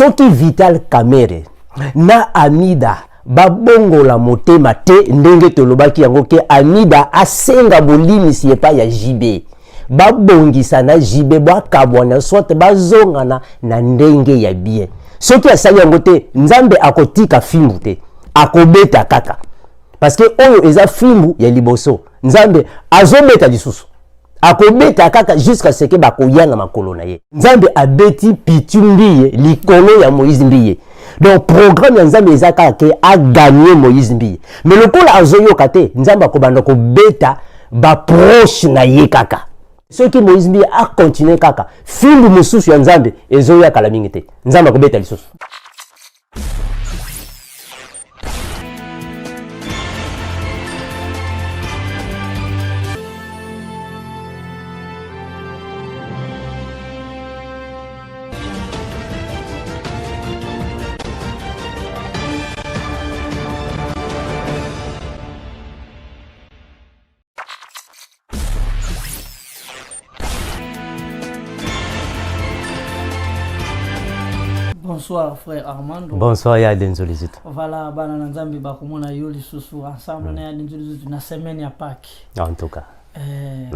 soki Vital Kamerhe na Amida babongo la motema te ndenge tolobaki yango ke Amida asenga bolimisi epa ya JB babongisa na JB bakabwana soit bazongana na ndenge ya bien soki asali yango te nzambe akotika fimbu te akobeta kaka parce que oyo eza fimbu ya liboso nzambe azobeta lisusu akobeta kaka jusqu'à ce que bakoyana makolo na ye nzambe abeti pitumbiye likolo ya Moïse Mbiye. Donc programme ya nzambe eza kaka ke a gagné Moïse Mbiye mais lokola azoyoka te nzambe akobanda kobeta ba proche na ye kaka soki Moïse Mbiye a continuer kaka fimbu mususu ya nzambe ezoya kala mingi te nzambe akobeta lisusu. Bonsoir frère Armando. Bonsoir ya Denzolizito. Voilà, bana nzambe bakomona yo lisusu ensemble na ya Denzolizito na semaine ya Pâques. En tout cas.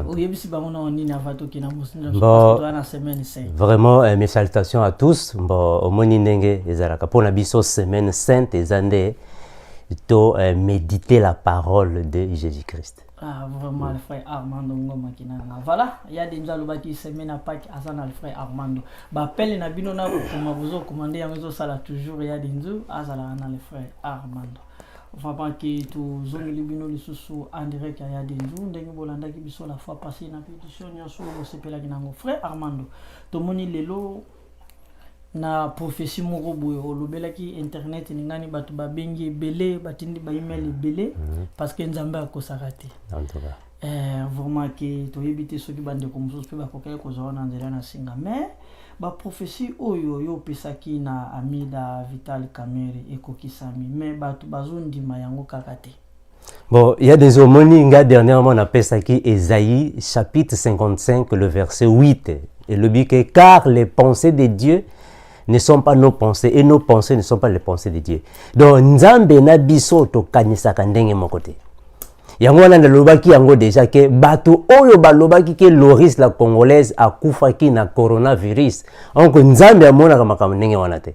Oyebisi bangona onini avatoki na musina so na semaine sainte. Vraiment mes salutations à tous. Bon omoni ndenge ezalaka pona biso semaine sainte ezande to méditer la parole de Jésus-Christ. Ah, vraiment le frère Armando Ngoma kinana. Voilà, il y a des gens qui semaine à Pâques azana le frère Armando. Ba pelle na bino na ko mabuzo commander yango sala toujours il y a des gens azala na le frère Armando. Vraiment que tu zone libino le susu en direct il y a des gens ndenge bolanda ki biso la fois passée na pétition nyoso sepela kinango frère Armando. To moni lelo na prophétie moko boye olobelaki internet ningani batu babengi belé batindi ba email belé parce que nzambe akosaka te en tout cas vraiment que to yebite soki bande ko mususu pe bakokaya kozona nzela na singa mais ba prophétie oyo yo pesaki na Amida Vital Kamerhe ekokisami mais batu bazondima yango kaka te. Bon, il y a des homonymes, dernièrement on appelle ça qui Ésaïe chapitre 55 le verset 8 et le but que car les pensées de Dieu ne sont pas nos pensées et nos pensées ne sont pas les pensées de Dieu. Donc nzambe na biso to kanisaka ndenge moko te. Yango wana nalobaki yango déjà que bato oyo balobaki que Loris la congolaise akufaki na coronavirus. Donc nzambe amonaka makambo ndenge wana te.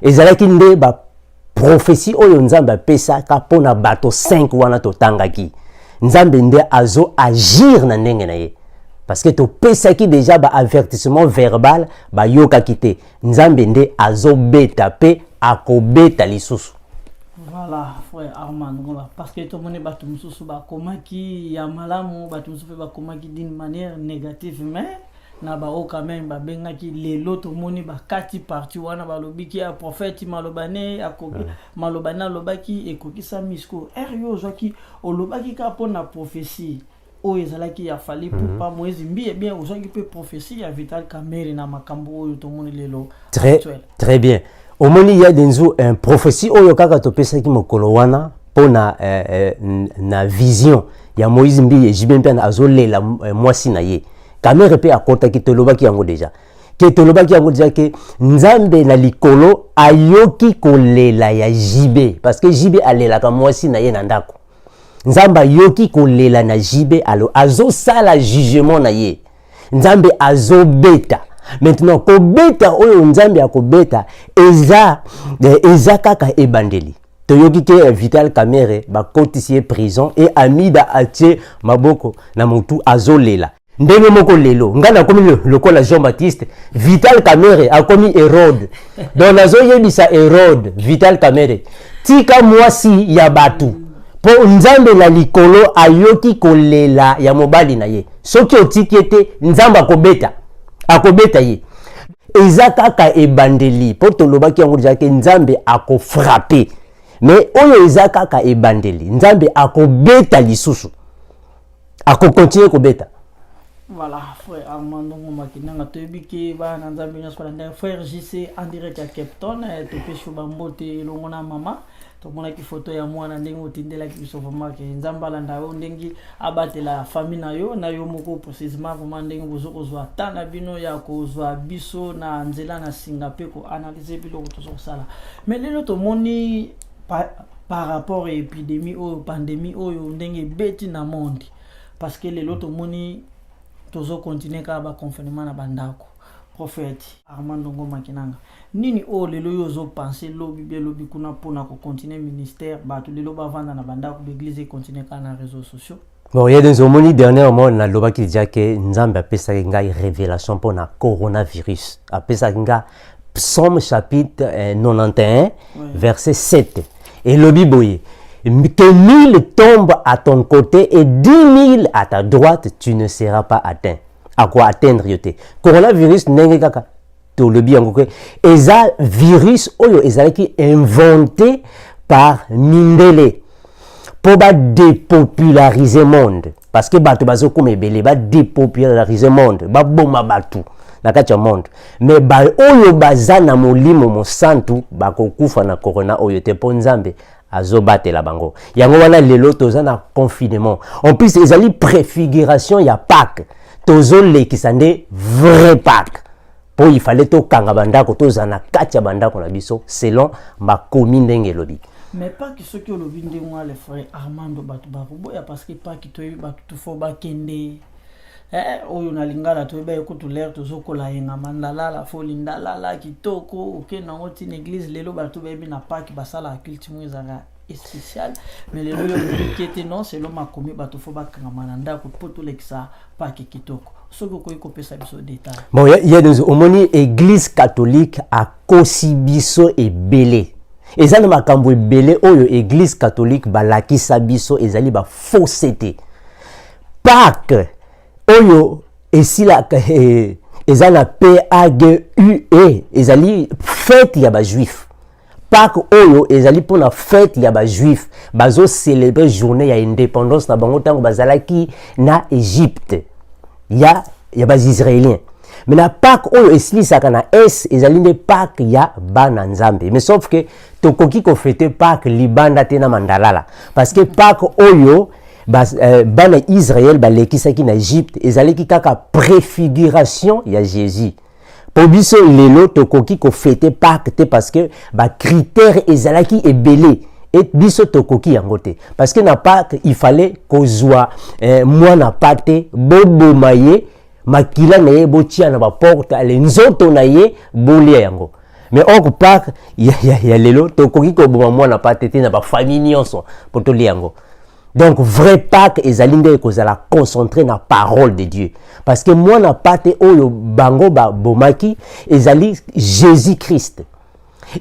Ezalaki nde ba prophétie oyo nzambe apesaka pona bato 5 wana to tangaki. Nzambe nde azo agir na ndenge na ye. Parce que to pesaki déjà ba avertissement verbal ba yoka kite nzambe nde azobeta pe akobeta lisusu. Voilà frère Armando parce que to moni batu mususu ba komaki ya malamu batu mususu ba komaki d'une manière négative mais na ba o quand même ba bengaki lelo to moni ba kati parti wana ba lobiki ya prophète malobane akoki malobana lobaki ekokisa misko eryo zoki olobaki ka pona prophétie. Oh, ezalaki ya fali pour pas Moïse Mbiye bien aujourd'hui peut prophétie ya Vital Kamerhe na makambo oyo to moni lelo. Très bien. Au moni il y a une prophétie oyo kaka to pesa ki mokolo wana pona na vision ya Moïse Mbiye jibempe na azolela mwasi na ye. Kamerhe pe akota ki tolobaki yango déjà. Ke tolobaki yango déjà que nzambe na likolo ayoki kolela ya jibe parce que jibe alela ka mwasi na ye na ndako. Nzamba yoki kolela na jibe alo azo sala jugement na ye nzambe azo beta maintenant ko beta oyo nzambe akobeta eza kaka ebandeli to yoki ke Vital Kamerhe ba kotisi prison et Amida atie maboko na mutu azo lela ndenge moko lelo ngana komi lokola Jean-Baptiste Vital Kamerhe akomi Hérode donc nazo yebisa Hérode Vital Kamerhe tika mwasi ya batu po nzambe na likolo ayoki kolela ya mobali na ye soki otiki ete nzambe akobeta ye eza kaka ebandeli po tolobaki yango déjà ke nzambe akofrape mais oyo eza kaka ebandeli nzambe akobeta lisusu akokontinue kobeta. Voilà, frère Armando Makinanga Tobiki, Bananzambi Naskolanda, frère JC en direct à Cape Town, Topesho Bambote, Longona Mama, tomonaki photo ya mwana ndenge otindelaki biso vraiment ke nzambala ndayo ndenge abatela famille na yo moko précisément vraiment ndenge bozokozwa tana bino ya kozwa biso na nzela na singa pe ko analyser biloko tozosala. Mais lelo tomoni par rapport à épidémie ou pandémie ou ndenge beti na monde parce que lelo tomoni tozo continuer ka ba confinement na bandako. Prophète Armando Makinanga nini o lelo yozo penser lobi kuna pona ko continuer ministère ba to lelo ba vanda na bandako l'église continuer ka na réseaux sociaux. Bon, il y a des homonies dernièrement na loba qui dit que nzambe apesa nga révélation pour na coronavirus. Apesa nga Psaume chapitre 91 verset 7 et lobi boye que 1000 tombent à ton côté et 10 000 à ta droite, tu ne seras pas atteint. À quoi atteindre yote? Coronavirus n'est kaka to le bien que eza virus oyo ezalaki inventé par Mindele pour ba dépopulariser monde parce que bato bazo comme belé ba dépopulariser monde ba boma batu na kati ya monde mais ba oyo bazana molimo mo santu ba kokufa na corona oyo te ponzambe azobatela bango yango wana lelo toza na confinement en plus ezali préfiguration ya Pâques tozo lekisa nde vrai Pâques po il fallait to kanga bandako toza na kati ya bandako na biso selon makomi ndenge lobi. Mais pas que ceux qui ont le vinde moi les frères Armando batu baruboya parce que pas qui toi batu tout faut bakende oyo na lingala to ba ekutu l'air tozokola yenga mandala la folinda la kitoko ok na ngoti église lelo batu ba bi na Pâques basala culte mwizanga spécial mais les lois qui étaient non c'est l'homme a commis bateau faut pas mananda pour tout l'exa pas qui kitoko ce que quoi copier ça biso détail. Bon il y a des homonies église catholique à Kosibiso et Belé et ça ne m'a cambo Belé oyo église catholique balaki sabiso ezali ba fausseté Pâques oyo et si la ezala PAGUE ezali fête ya ba juif Pâques oyo ezali pour la fête ya ba juif bazo célébrer journée ya indépendance na bango tango bazalaki na Égypte ya ba israéliens mais na Pâques oyo esilisaka na ezali nde Pâques ya bana nzambe mais sauf que tokoki ko fêter Pâques libanda te na mandalala parce que Pâques oyo bana Israël balekisaki na Égypte ezalaki kaka préfiguration ya Jésus. Pour biso lelo tokoki ko fêter Pâques te parce que ba critères ezalaki ebelé et biso tokoki yango te parce que na Pâques il fallait kozwa mwana pate bobo maye makila na ye botia na ba porte ale nzoto na ye bolia yango mais on Pâques ya lelo tokoki ko boma mwana pate te na ba famille nyonso pour to lia yango. Donc, vrai Pâques, ezali nde kozala concentré na parole de Dieu. Parce que moi na pate oyo bango ba bomaki, ezali Jésus-Christ.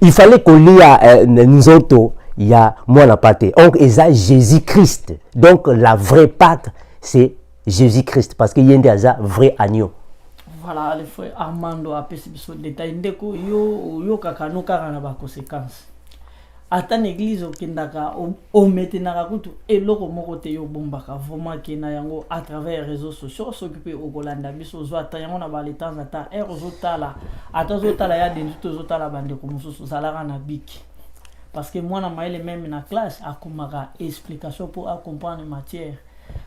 Il fallait qu'on lia nzoto ya moi na pate. Donc, eza Jésus-Christ. Donc, la vraie Pâques, c'est Jésus-Christ. Parce que yende aza vrai agneau. Voilà, le frère Armando a pesi biso détail ndeko yo kakano kaka na ba conséquences. Atan église okendaka o metenaka kutu eloko moko te yo bombaka vraiment kena yango à travers réseaux sociaux s'occuper au Golanda biso zo ata yango na ba le temps ata zotala ata zotala ya dendu to zotala bande ko mususu salaka na biki parce que moi na maile même na classe akomaka explication pour comprendre matière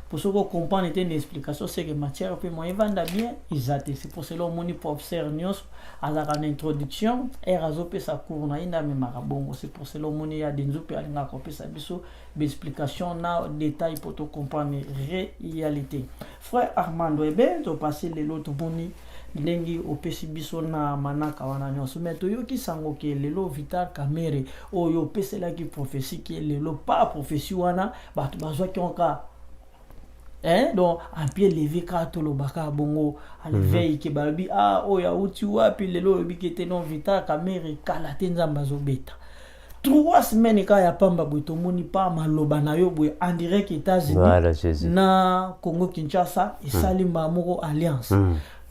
pour ce qu'on comprend une explication c'est que matière peut moi vendre bien exact c'est pour cela mon professeur Nios à la introduction et razoper sa cours na inda me marabongo c'est pour cela mon ya denzo pe alinga kope sa biso explication na détail pour to comprendre réalité. Frère Armando ebe to passer les l'autre boni ndenge opesi biso na manaka wana nyonso mais to yoki sango ke lelo Vital Kamerhe oyo pesela ki prophétie ki lelo pas prophétie wana bato bazwa ki onka donc un pied levé kato lo baka bongo alveille ke babi oya uti wapi lelo bikete non Vital Kamerhe kala tenzamba zo beta 3 semaines ka ya pamba boto moni pa maloba na yo boy en direct États-Unis voilà, Jésus. Na Congo Kinshasa et Salimba moko alliance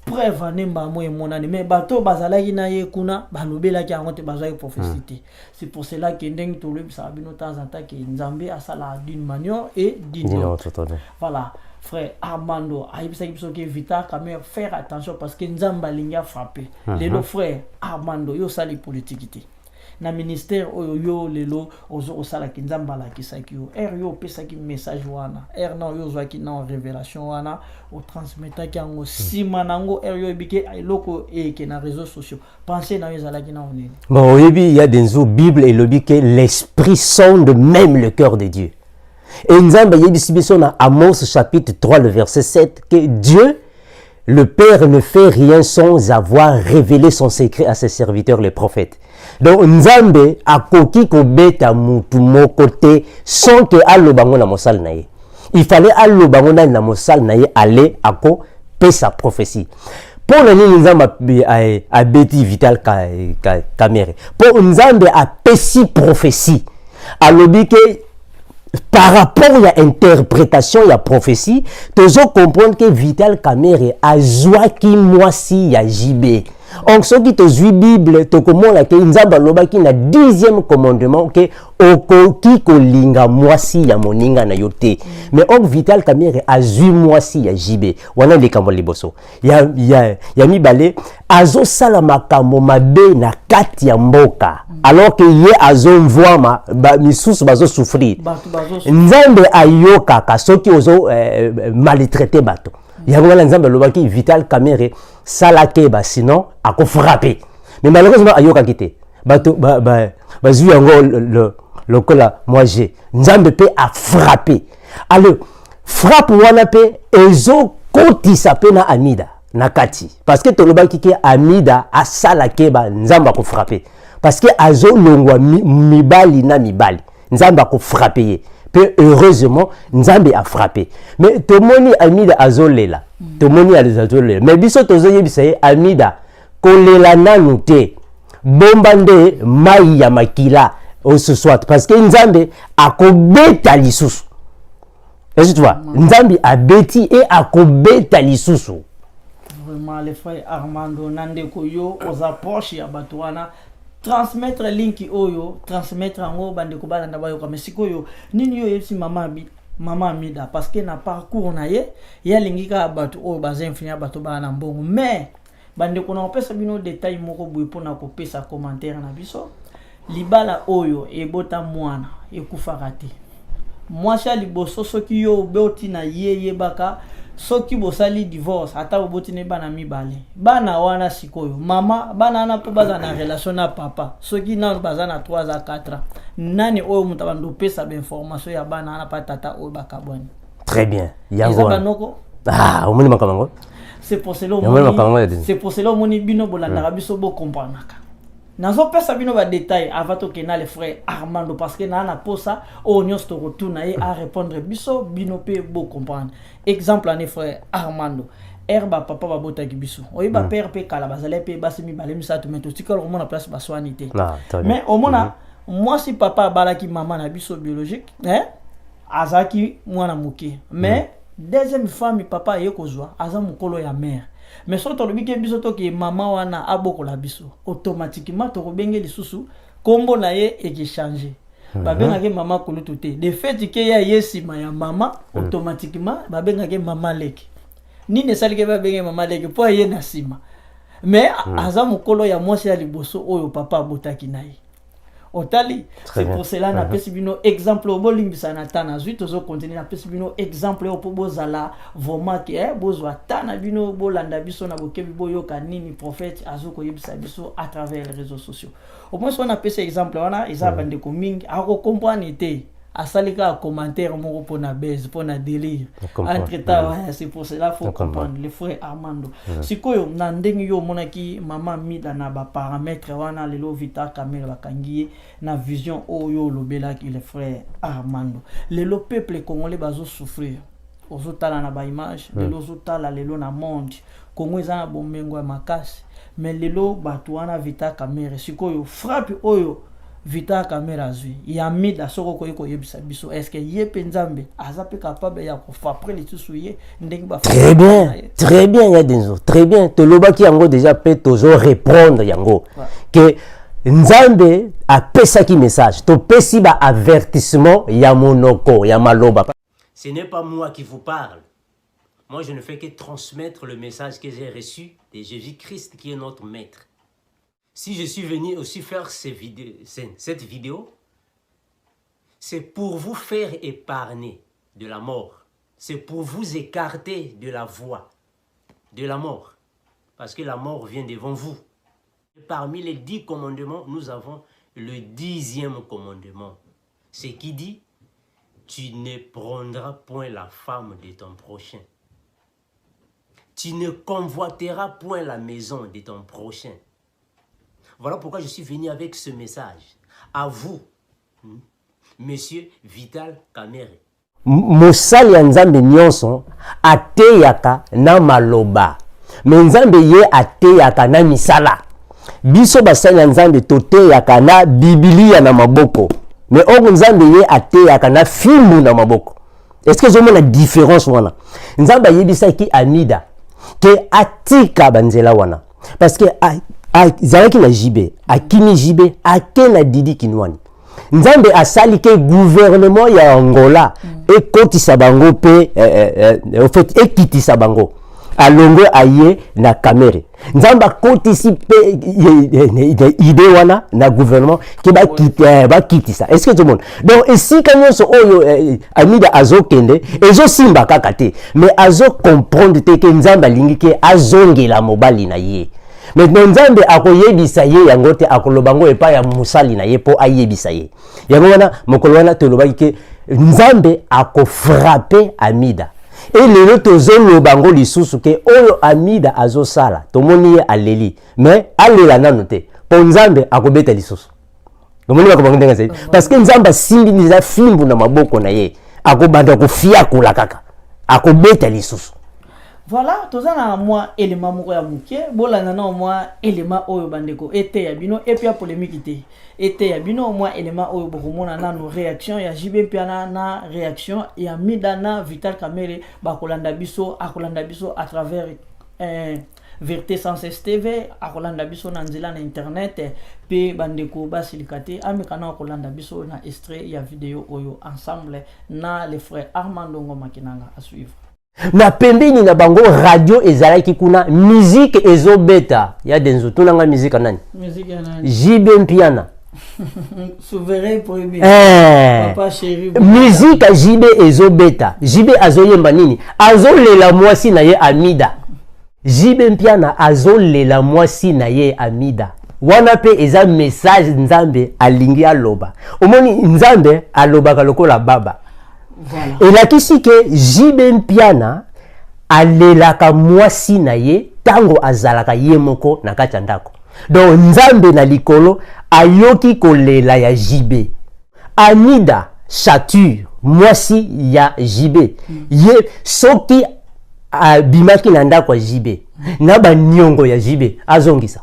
preuve nemba mo emonani mais bato bazalaki na ye kuna balobelaki yango te bazwa prophétie. C'est pour cela que ndenge to le sabino temps en temps que Nzambe asala d'une manière et d'une autre. Voilà. frère Armando ayebisaki biso ke Vital Kamerhe faire attention parce que nzamba linga frappé lelo frère Armando yo sali politique te na ministère oyo yo lelo ozo osala ki nzamba la kisaki yo yo pesaki message wana na yo zwaki na révélation wana o transmetaki yango sima nango yo ebike eloko ke na réseaux sociaux pensez na yo zalaki na oneli bon oyebi il y a des Bible et le que l'esprit sonde même le cœur de Dieu. Et Nzamba yebisi biso na Amos chapitre 3 le verset 7 que Dieu le Père ne fait rien sans avoir révélé son secret à ses serviteurs les prophètes. Donc Nzambe akoki ko beta mutu mokote sans que alobango na mosal na ye. Il fallait alobango na mosal na ye aller ako pe sa prophétie. Pour le Nzambe a beti Vital Kamerhe. Pour Nzambe a pesi prophétie. Alobi que par rapport à l'interprétation, il y a prophétie, tu dois comprendre que Vital Kamerhe a joué qui moi si y a JB. Donc ceux qui te suivent Bible, tu comprends que Nzamba loba qui na 10e commandement que okoki kolinga moi si ya moninga na yote. Mais on Vital Kamerhe a joué moi si ya JB. Wana le kambo liboso. Ya mi balé azo sala makambo mabe na kati ya mboka. Alors que ye azo mvoama misusu bazo souffrir. Nzambe ayoka ka soki ozo maltraiter bato. Yango la Nzambe lobaki Vital Kamerhe sala keba sinon ako frapper. Mais malheureusement ayoka kité. Bato bazu yango le kola moi j'ai Nzambe pe a frappé. Alors frappe wana pe ezo kotisa pe na Amida na kati. Parce que tolobaki ke Amida a sala keba Nzamba ko frapper. Parce que azo longwa mibali na mibali. Nzamba ko frapper. Peu heureusement Nzambe a frappé. Mais tout le monde Amida azolela. Tout le monde azolela. Mais biso tozo yebisa Amida kolela nanu te. Bombande mai ya makila au ce soir parce que Nzambe akobeta lisusu. Est-ce que tu vois? Nzambe a beti et akobeta lisusu. Vraiment les frères Armando Nandeko yo aux approches ya batwana transmettre link oyo transmettre ngo bande ko balanda bayo comme sikoyo nini yo yesi mama Amida parce que na parcours na ye ya lingika batu o baza influence batu bana mbongo mais bande ko na pesa bino détail moko boye pona ko pesa commentaire na biso libala oyo ebota mwana ekufaka te mwasha liboso soki yo boti na ye baka soki bosali divorce ata boti ne bana mibale bana wana sikoyo mama bana na po baza na relation na papa soki na baza na 3 à 4 nani oyo mutabando pesa ba information ya bana na patata oyo bakabwani très bien yango omoni makamango c'est pour cela moni bino bolanda biso bo comprendre nazo pesa bino ba détail avant to kena les frères Armando parce que na posa o nyos to retourna à répondre biso bino pe bo comprendre exemple les frères Armando herba papa ba bota ki biso oyiba père pe kala bazale pe basi mi balemi sa to meto tikolo mo na place baswanité mais au mona moi si papa balaki maman na biso biologique azaki mwana muke mais deuxième femme papa yekozwa aza mukolo ya mère. Mais si tu as biso to ke maman wana aboko la biso automatiquement to benge lisusu kombo na ye et qui changer ba benga ke maman kolutu te de fait que ya yesima ya maman automatiquement ba benga ke maman leki ni ne sali ke ba benga maman leki po ye na sima mais aza mukolo ya mwasi ya liboso oyo papa botaki na ye otali c'est pour cela na pesi bino exemple au bolimbisa na tana zuit ozo continuer na pesi bino exemple au bozala vraiment que bozwa tana bino bolanda biso na bokebi boyoka nini prophète azoko yebisa biso à travers les réseaux sociaux au moins on a pesi exemple wana isa bande ko mingi ako comprendre te asalika commentaire moko pona base pona délire entre temps c'est pour cela faut comprendre les frères Armando sikoyo na ndenge yo monaki mama Amida na ba paramètres wana lelo Vital Kamerhe bakangi na vision oyo lobelaki les frères Armando lelo peuple congolais bazo souffrir ozotala na ba image lelo ozotala lelo na monde Congo eza na bombengo ya makasi mais lelo bato wana Vital Kamerhe sikoyo frappe oyo Vital Kamerhe azui ya Amida soko ko yebisa biso est-ce que ye penzambe azape capable ya ko frapper les souciers ndenge ba très bien ya denzo très bien to lobaki yango déjà peut toujours répondre yango que Nzambe a pesaki message to pesi ba avertissement ya monoko ya maloba. Ce n'est pas moi qui vous parle, Moi, je ne fais que transmettre le message que j'ai reçu de Jésus-Christ qui est notre maître. Si je suis venu aussi faire cette vidéo, c'est pour vous faire épargner de la mort. C'est pour vous écarter de la voie de la mort. Parce que la mort vient devant vous. Parmi les 10 commandements, nous avons le 10e commandement. Ce qui dit, tu ne prendras point la femme de ton prochain. Tu ne convoiteras point la maison de ton prochain. Voilà pourquoi je suis venu avec ce message. À vous, Monsieur Vital Kamerhe. Mosali ya nzambe nyonso ateyaka na maloba. Me nzambe ye ateyaka na misala. Biso basali ya nzambe toteyaka na Biblia na maboko. Me ogo nzambe ye ateyaka na filmu na maboko. Est-ce que vous avez la différence wana? Nzambe yebisa ki Amida ke atika banzela wana. Parce que zalaki na jibe, akimi jibe, ake na didi kinwani. Nzambe asali ke gouvernement ya Angola ekotisa bango pe en fait ekitisa bango alongo aye na Kamerhe. Nzamba kotisi pe ide wana na gouvernement ke ba kitisa. Est-ce que tout le monde? Donc ici quand so oyo Amida azokende ezo simba kaka te, mais azo comprendre te ke nzamba lingi ke azongela mobali na ye. Maintenant nzambe akoyebisa ye yango te akolobango epa ya musali na ye po ayebisa ye. Yango wana mokolo wana tolobaki ke nzambe akofrape Amida. Et lelo tozolobango lisusu ke oyo Amida azosala tomoni ye aleli, mais alela nanu te po nzambe akobeta lisusu. Tomoni bakobango ndenga se parce que nzambe simbi niza fimbu na maboko na ye akobanda kofia kula kaka akobeta lisusu. Voilà, tozana moi élément moko ya muke, bolana na moi élément oyo bandeko ete ya bino et puis polémique te. Ete ya bino moi élément oyo bokomona na nos réactions ya JB piana na réaction ya Midana Vital Kamerhe bakolanda biso à travers Vérité sans cesse TV, akolanda biso na nzela na internet pe bandeko basilikate amekana akolanda biso na extrait ya vidéo oyo ensemble na les frères Armando Ngoma Kinanga à suivre. Na pembeni na bango radio ezalaki kuna musique ezobeta ya denzo tunanga musique nani? Musique ya nani? JB Mpiana. Souverain premier. Papa chéri. Musique JB ezobeta. JB azoyemba nini? Azolela mwasi na ye Amida. JB Mpiana azolela mwasi na ye Amida. Wana pe eza message nzambe alingi aloba. Omoni nzambe aloba lokola baba. Voilà. Et la kisi ke JB Mpiana alelaka mwasi na ye tango azalaka ye moko na kati ya ndako. Donc nzambe na likolo ayoki kolela ya JB. Amida chature mwasi ya JB. Ye soki abimaki na ndako ya JB na ba nyongo ya JB azongisa.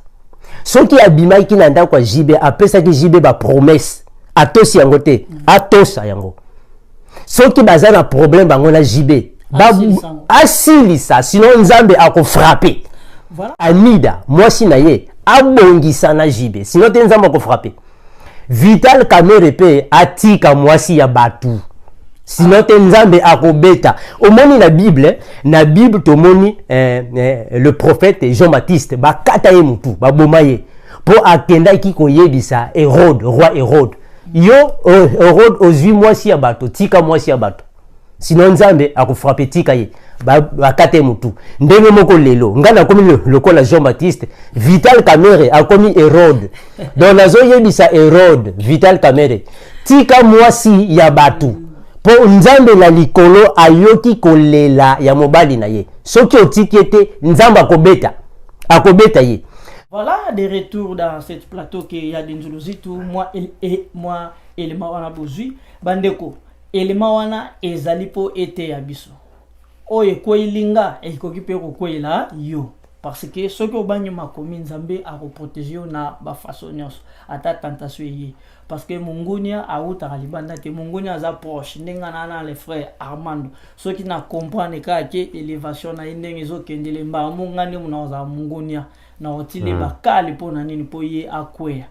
Soki abimaki na ndako ya JB apesaki JB ba promesse atosi yango te atosa yango. Soki bazana problème bango na JB asilisa sinon nzambe akofrape. Voilà. Amida mwasi na ye abongisa na JB sinon te nzambe akofrape. Vital Kamerhe pe atika mwasi ya batu sinon te nzambe akobeta. Omoni na Bible tomoni le prophète Jean-Baptiste bakata ye mutu baboma ye po akendaki koyebisa Hérode, roi Hérode. Yo Hérode ozwi mwasi ya bato tika mwasi ya bato sinon nzambe akofrape tika ye bakate mutu. Ndenge moko lelo ngana komi lokola Jean-Baptiste Vital Kamerhe akomi Hérode. Donc nazo yebisa Hérode Vital Kamerhe tika mwasi ya batu po nzambe na likolo ayoki kolela ya mobali na ye. Soki otiki ete nzambe akobeta ye. Voilà, des retours dans cette plateau qui y a des tout moi élément wana bozui bandeko élément wana ezalipo ete ya biso oye koilinga ekoki pe kokoila yo parce que ce que obanyi makomi nzambe a protéger na ba façon nyonso ata tentation yi parce que mungunia auta libanda te mungunia za proche ndenga na les frères Armando ce qui na comprendre ka ke élévation na ndenge zo kendele mba mungani munaza mungunia na otile bakali pona nini po ye akwea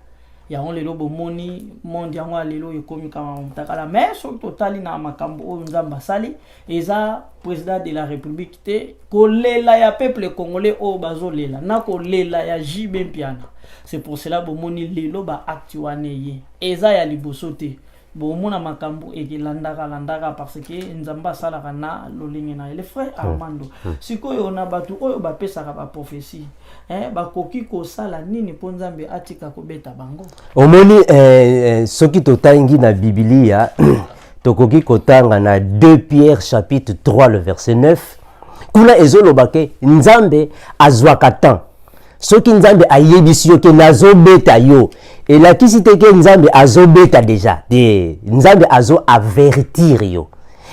ya on lelo bomoni monde yango lelo ekomi kama mutakala mais so totali na makambo oyo nzamba sali eza président de la république te kolela ya peuple congolais o bazolela na kolela ya JB Mpiana. C'est pour cela bomoni lelo ba acte wane ye eza ya liboso te bomona makambo landaka parce que nzamba sala kana lolingi na le frère Armando sikoyo na batu oyo bapesaka ba prophétie bakoki ko sala nini po nzambe atika kobeta bango omoni soki totangi na Biblia tokoki kotanga na 2 Pierre chapitre 3 le verset 9 kuna ezolobake nzambe azwaka temps soki nzambe ayebisi yo ke nazobeta yo elakisi te ke nzambe azobeta déjà de nzambe azo avertir yo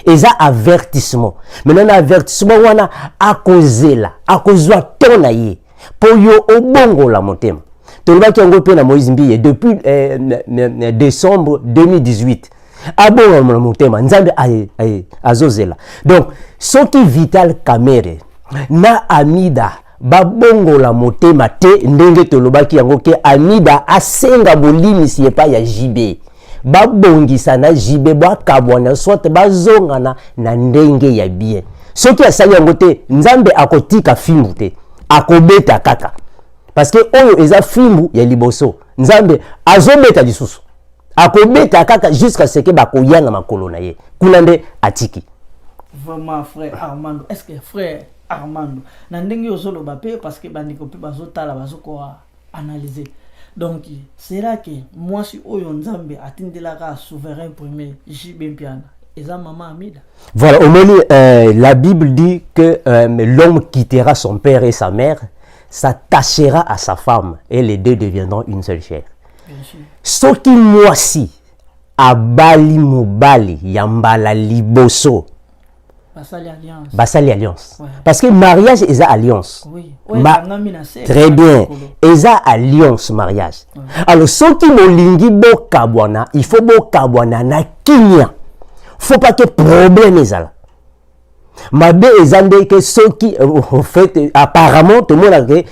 eza avertissement maintenant avertissement wana akozela akozwa ton na ye po yo obongola motema tolobaki yango pe na Moïse Mbiye depuis décembre 2018 abongola motema nzambe azozela donc soki Vital Kamerhe na Amida babongola motema te ndenge tolobaki yango ke Amida asenga bolimisi epa ya JB babongisa na JB bakabwana soit bazongana na ndenge ya bien soki asali yango te nzambe akotika fimbu te akobeta kaka parce que oyo eza fimbu ya liboso nzambe azobeta lisusu akobeta kaka jusqu'à ce que bakoyanga makolo na ye kuna nde atiki vraiment frère Armando est-ce que frère Armando na ndenge ozolo bape parce que bandiko pe bazotala bazoko analyser donc c'est là que moi si oyo nzambe atindelaka souverain premier JB Mpiana eza maman Amida. Voilà, au moment la Bible dit que l'homme quittera son père et sa mère, s'attachera à sa femme et les deux deviendront une seule chair. Soki mwasi abali mobali yambala liboso basali alliance. Ouais. Parce que mariage est alliance. Oui. Très bien. Eza alliance mariage. Ouais. Alors soki molingi bo kabwana, il faut bo kabwana na kinya. Faut pas que problème ezala. Mabe ezande que soki en fait apparemment tout le monde a que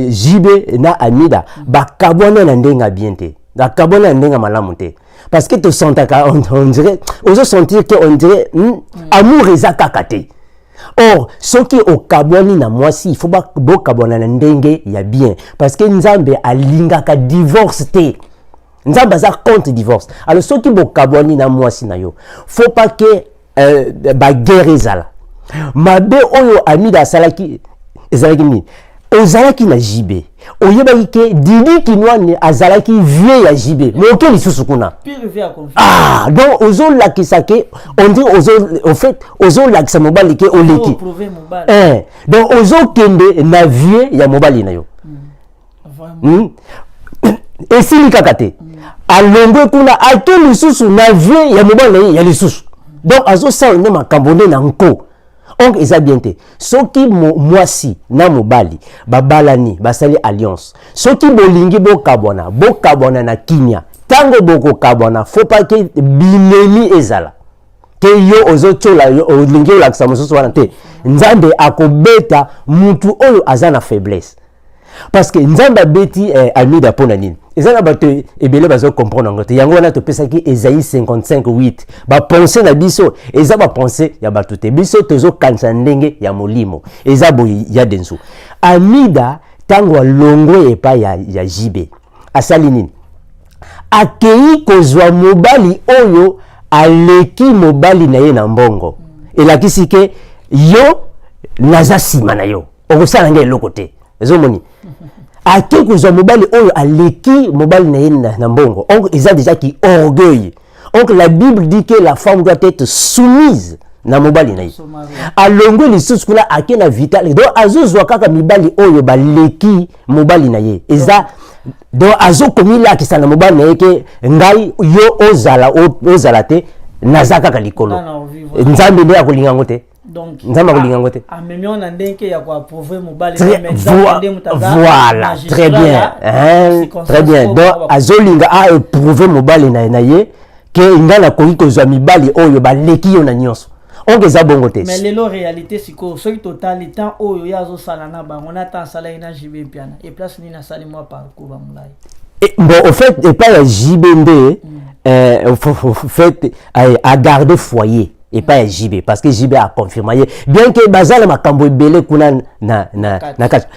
JB na Amida ba kabwana na ndenga bien te. Ba kabwana na ndenga malamu te. Parce que tu sens on dirait, on sentir que on dirait amour ezaka kate. Or, ce qui au kabwani na mwasi, il faut pas bo kabwana na ndenge ya bien parce que nzambe alinga ka divorce te. Nzambe za contre divorce. Alors ce qui bo kabwani na mwasi na yo, faut pas que ba guerre ezala. Mabe oyo Amida salaki ezalaki ni ozalaki na JB oyebaki ke Didi Kinwani azalaki vieux ya JB moke lisusu kuna donc ozolakisa ke on dit au fait ozolakisa mobali ke oleki donc ozokende na vieux ya mobali na yo esili kaka te alongwe kuna ake lisusu na vieux ya mobali na ye ya lisusu donc azosala nde makambo nde na nko donc eza bien te soki mwasi na mobali babalani basali alliance soki bolingi bokabwana na kinya tango boko kabwana faut pas que binemi ezala ke yo ozotola yo olingi olakisa mosusu wana te nzambe akobeta mutu oyo aza na faiblesse parce que nzambe beti Amida pona nini ezana bato ebele bazo comprendre ngote yango wana to pesaki Esaïe 55:8 ba penser na biso eza ba penser ya bato te biso tozo kanisa ndenge ya molimo eza boyi ya densu Amida tango longwe epa ya JB asali nini akei kozwa mobali oyo aleki mobali na ye na mbongo elakisi ke yo naza sima na yo okosala nge eloko te ezomoni ake kozwa mobali oyo aleki mobali na ye na mbongo donc eza déjà qui orgueil donc la Bible dit que la femme doit être soumise na mobali na ye alongwe lisusu kuna ake na Vital donc azozwa kaka mibali oyo baleki mobali na ye eza donc azokomilakisa na mobali na ye ke ngai yo ozala te naza kaka likolo nzambe nde akolinga yango te donc nzambe akolinga yango te amemion na ndenge ya ko approuver mobali voilà très bien très bien donc azolinga a approuver mobali na ye ke ngana koki kozwa mibali oyo baleki yo na nyonso onge za bongo te mais lelo réalité siko soki total temps oyo yazo sala na bango na temps sala ina JB Mpiana et place ni na sali moi parcours ba mulai bon au fait et pas la JBND au fait à garder foyer et pas JB parce que JB a confirmé bien que bazala makambo belé kuna na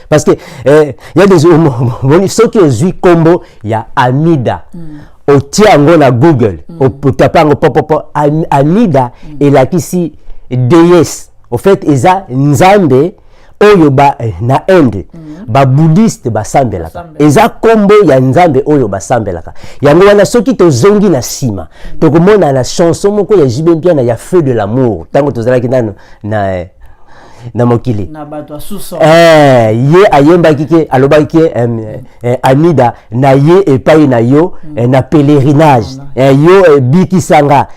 parce que il y a des ceux qui ont combo il y a Amida au tiango na Google au tapango popopo Amida et la kisi DS au fait eza nzambe oyo ba na Inde ba bouddhiste ba sambelaka eza kombo ya nzambe oyo ba sambelaka yango wana soki to zongi na sima to komona na chanson moko ya JB Mpiana ya feu de l'amour tango tozalaki na mokili na bato asuso ye ayemba kike alobaki Amida na ye epai na yo na pèlerinage yo bikisanga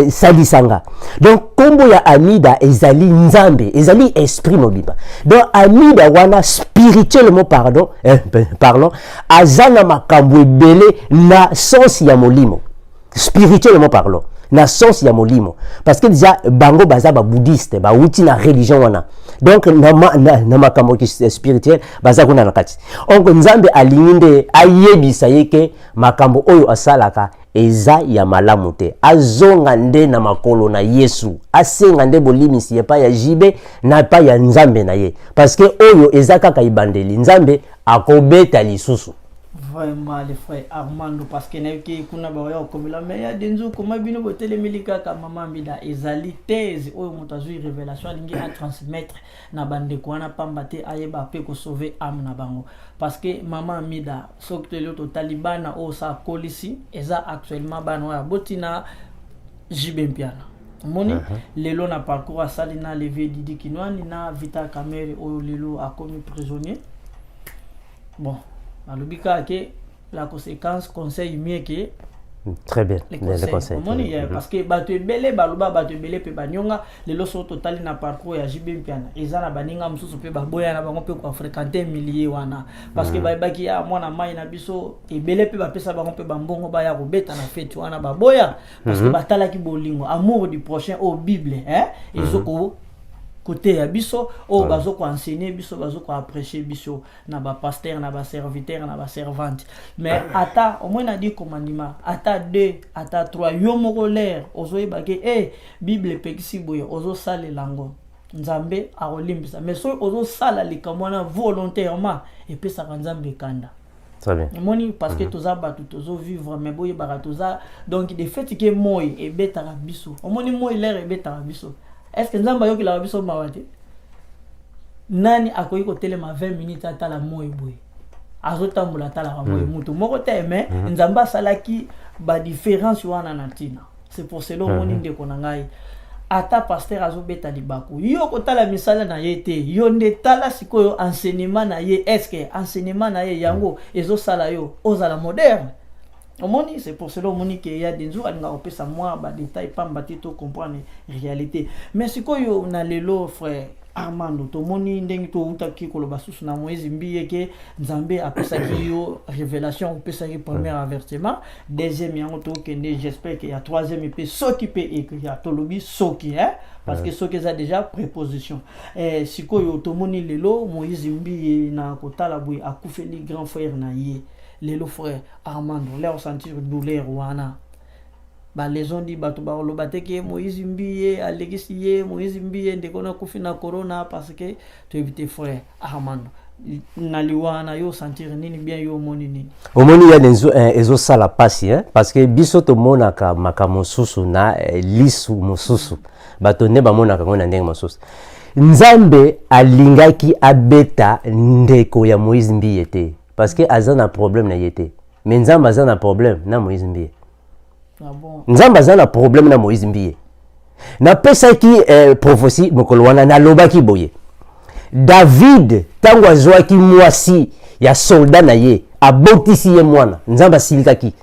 salisanga donc kombo ya Amida ezali nzambe ezali esprit mobimba donc Amida wana spirituellement parlons azana makambo ebele na sens ya molimo spirituellement parlons na sens ya molimo parce que déjà bango baza ba bouddhiste ba uti na religion wana donc na makambo ki spirituel baza kuna nakati onko nzambe alinginde ayebisa yeke makambo oyo asalaka eza ya malamu te azonga nde na makolo na Yesu asenga nde bolimisi ya pa ya jibe na pa ya nzambe na ye parce que oyo eza kaka ibandeli nzambe akobeta lisusu. Vraiment les frères Armando parce que n'aki kuna bawaya okomela mais ya denzo koma bino botele milika ka mama mbida ezali thèse oyo mutazui révélation alingi à transmettre na bande ko na pambate ayeba pe ko sauver âme na bango parce que mama mbida sokutelo to talibana o sa kolisi eza actuellement bana ya botina JB Mpiana moni lelo na parcours asali na levé Didi Kinwani na Vita Kamere oyo lelo a commis prisonnier bon alobika ke la conséquence conseil mieux que très bien les conseils parce que bato ebele baloba bato ebele pe banyonga lelo so total na parcours ya JB Mpiana ezana baninga mususu pe baboya na bango pe ko fréquenter milliers wana parce que baibaki ya mwana mai na biso ebele pe bapesa bango pe bambongo ba ya kobeta na fête wana baboya parce que batala ki bolingo amour du prochain au bible ezoko côté ya biso o bazo ko enseigner biso bazo ko apprécier biso na ba pasteur na ba serviteur na ba servante mais ata au moins na dit commandement ata 2 ata 3 yo moko l'air ozo ebake bible pekisi boye ozo sala lango nzambe a olimbisa mais so ozo sala likamwana volontairement et puis ça nzambe kanda très bien moni parce que toza batu tozo vivre mais boye baratoza donc de fait que moi et beta biso au moins moi l'air et beta biso. Est-ce que nzamba yoki la biso mawate nani akoyi ko telema 20 minutes atala moy boy azotambola tala moy mutu moko te mais nzamba salaki ba différence wana na tina c'est pour cela moni ndeko na ngai ata pasteur azobeta libako yo ko tala misala na yete yo nde tala sikoyo enseignement na ye est-ce que enseignement na ye yango ezo sala yo ozala moderne. Omoni c'est pour cela omoni qu'il y a des jours alinga opesa moi ba détail pamba to comprendre réalité mais sikoyo na lelo frère Armando to moni ndengi to utaki ko loba susu na Moïse mbiye ke nzambe apesa ki yo révélation opesa ki premier avertissement deuxième yango to kende j'espère qu'il y a troisième épée soki pe écrire to lobi soki parce que soki ça déjà préposition sikoyo to moni lelo Moïse mbiye na kotala boy akufeli grand frère na ye lelo frère Armando leur sentir douleur wana ba les ont dit bato ba lobateke Moïse mbiye alegisiye Moïse mbiye ndekona kufina corona parce que tu éviter frère Armando naliwana yo sentir nini bien yo moni nini omoni ya nenzo ezo sala pasi parce que biso to monaka makamosusu na lisu mosusu bato ne ba monaka ngona ndenge mosusu nzambe alingaki abeta ndeko ya Moïse mbiye te parce que azana problème na yete mais nzamba azana problème na Moïse mbiye nzamba azana problème na Moïse mbiye na pesa ki prophétie mokolo wana na lobaki boye David tango azwaki mwasi ya soldat na ye abotisi ye mwana nzamba silikaki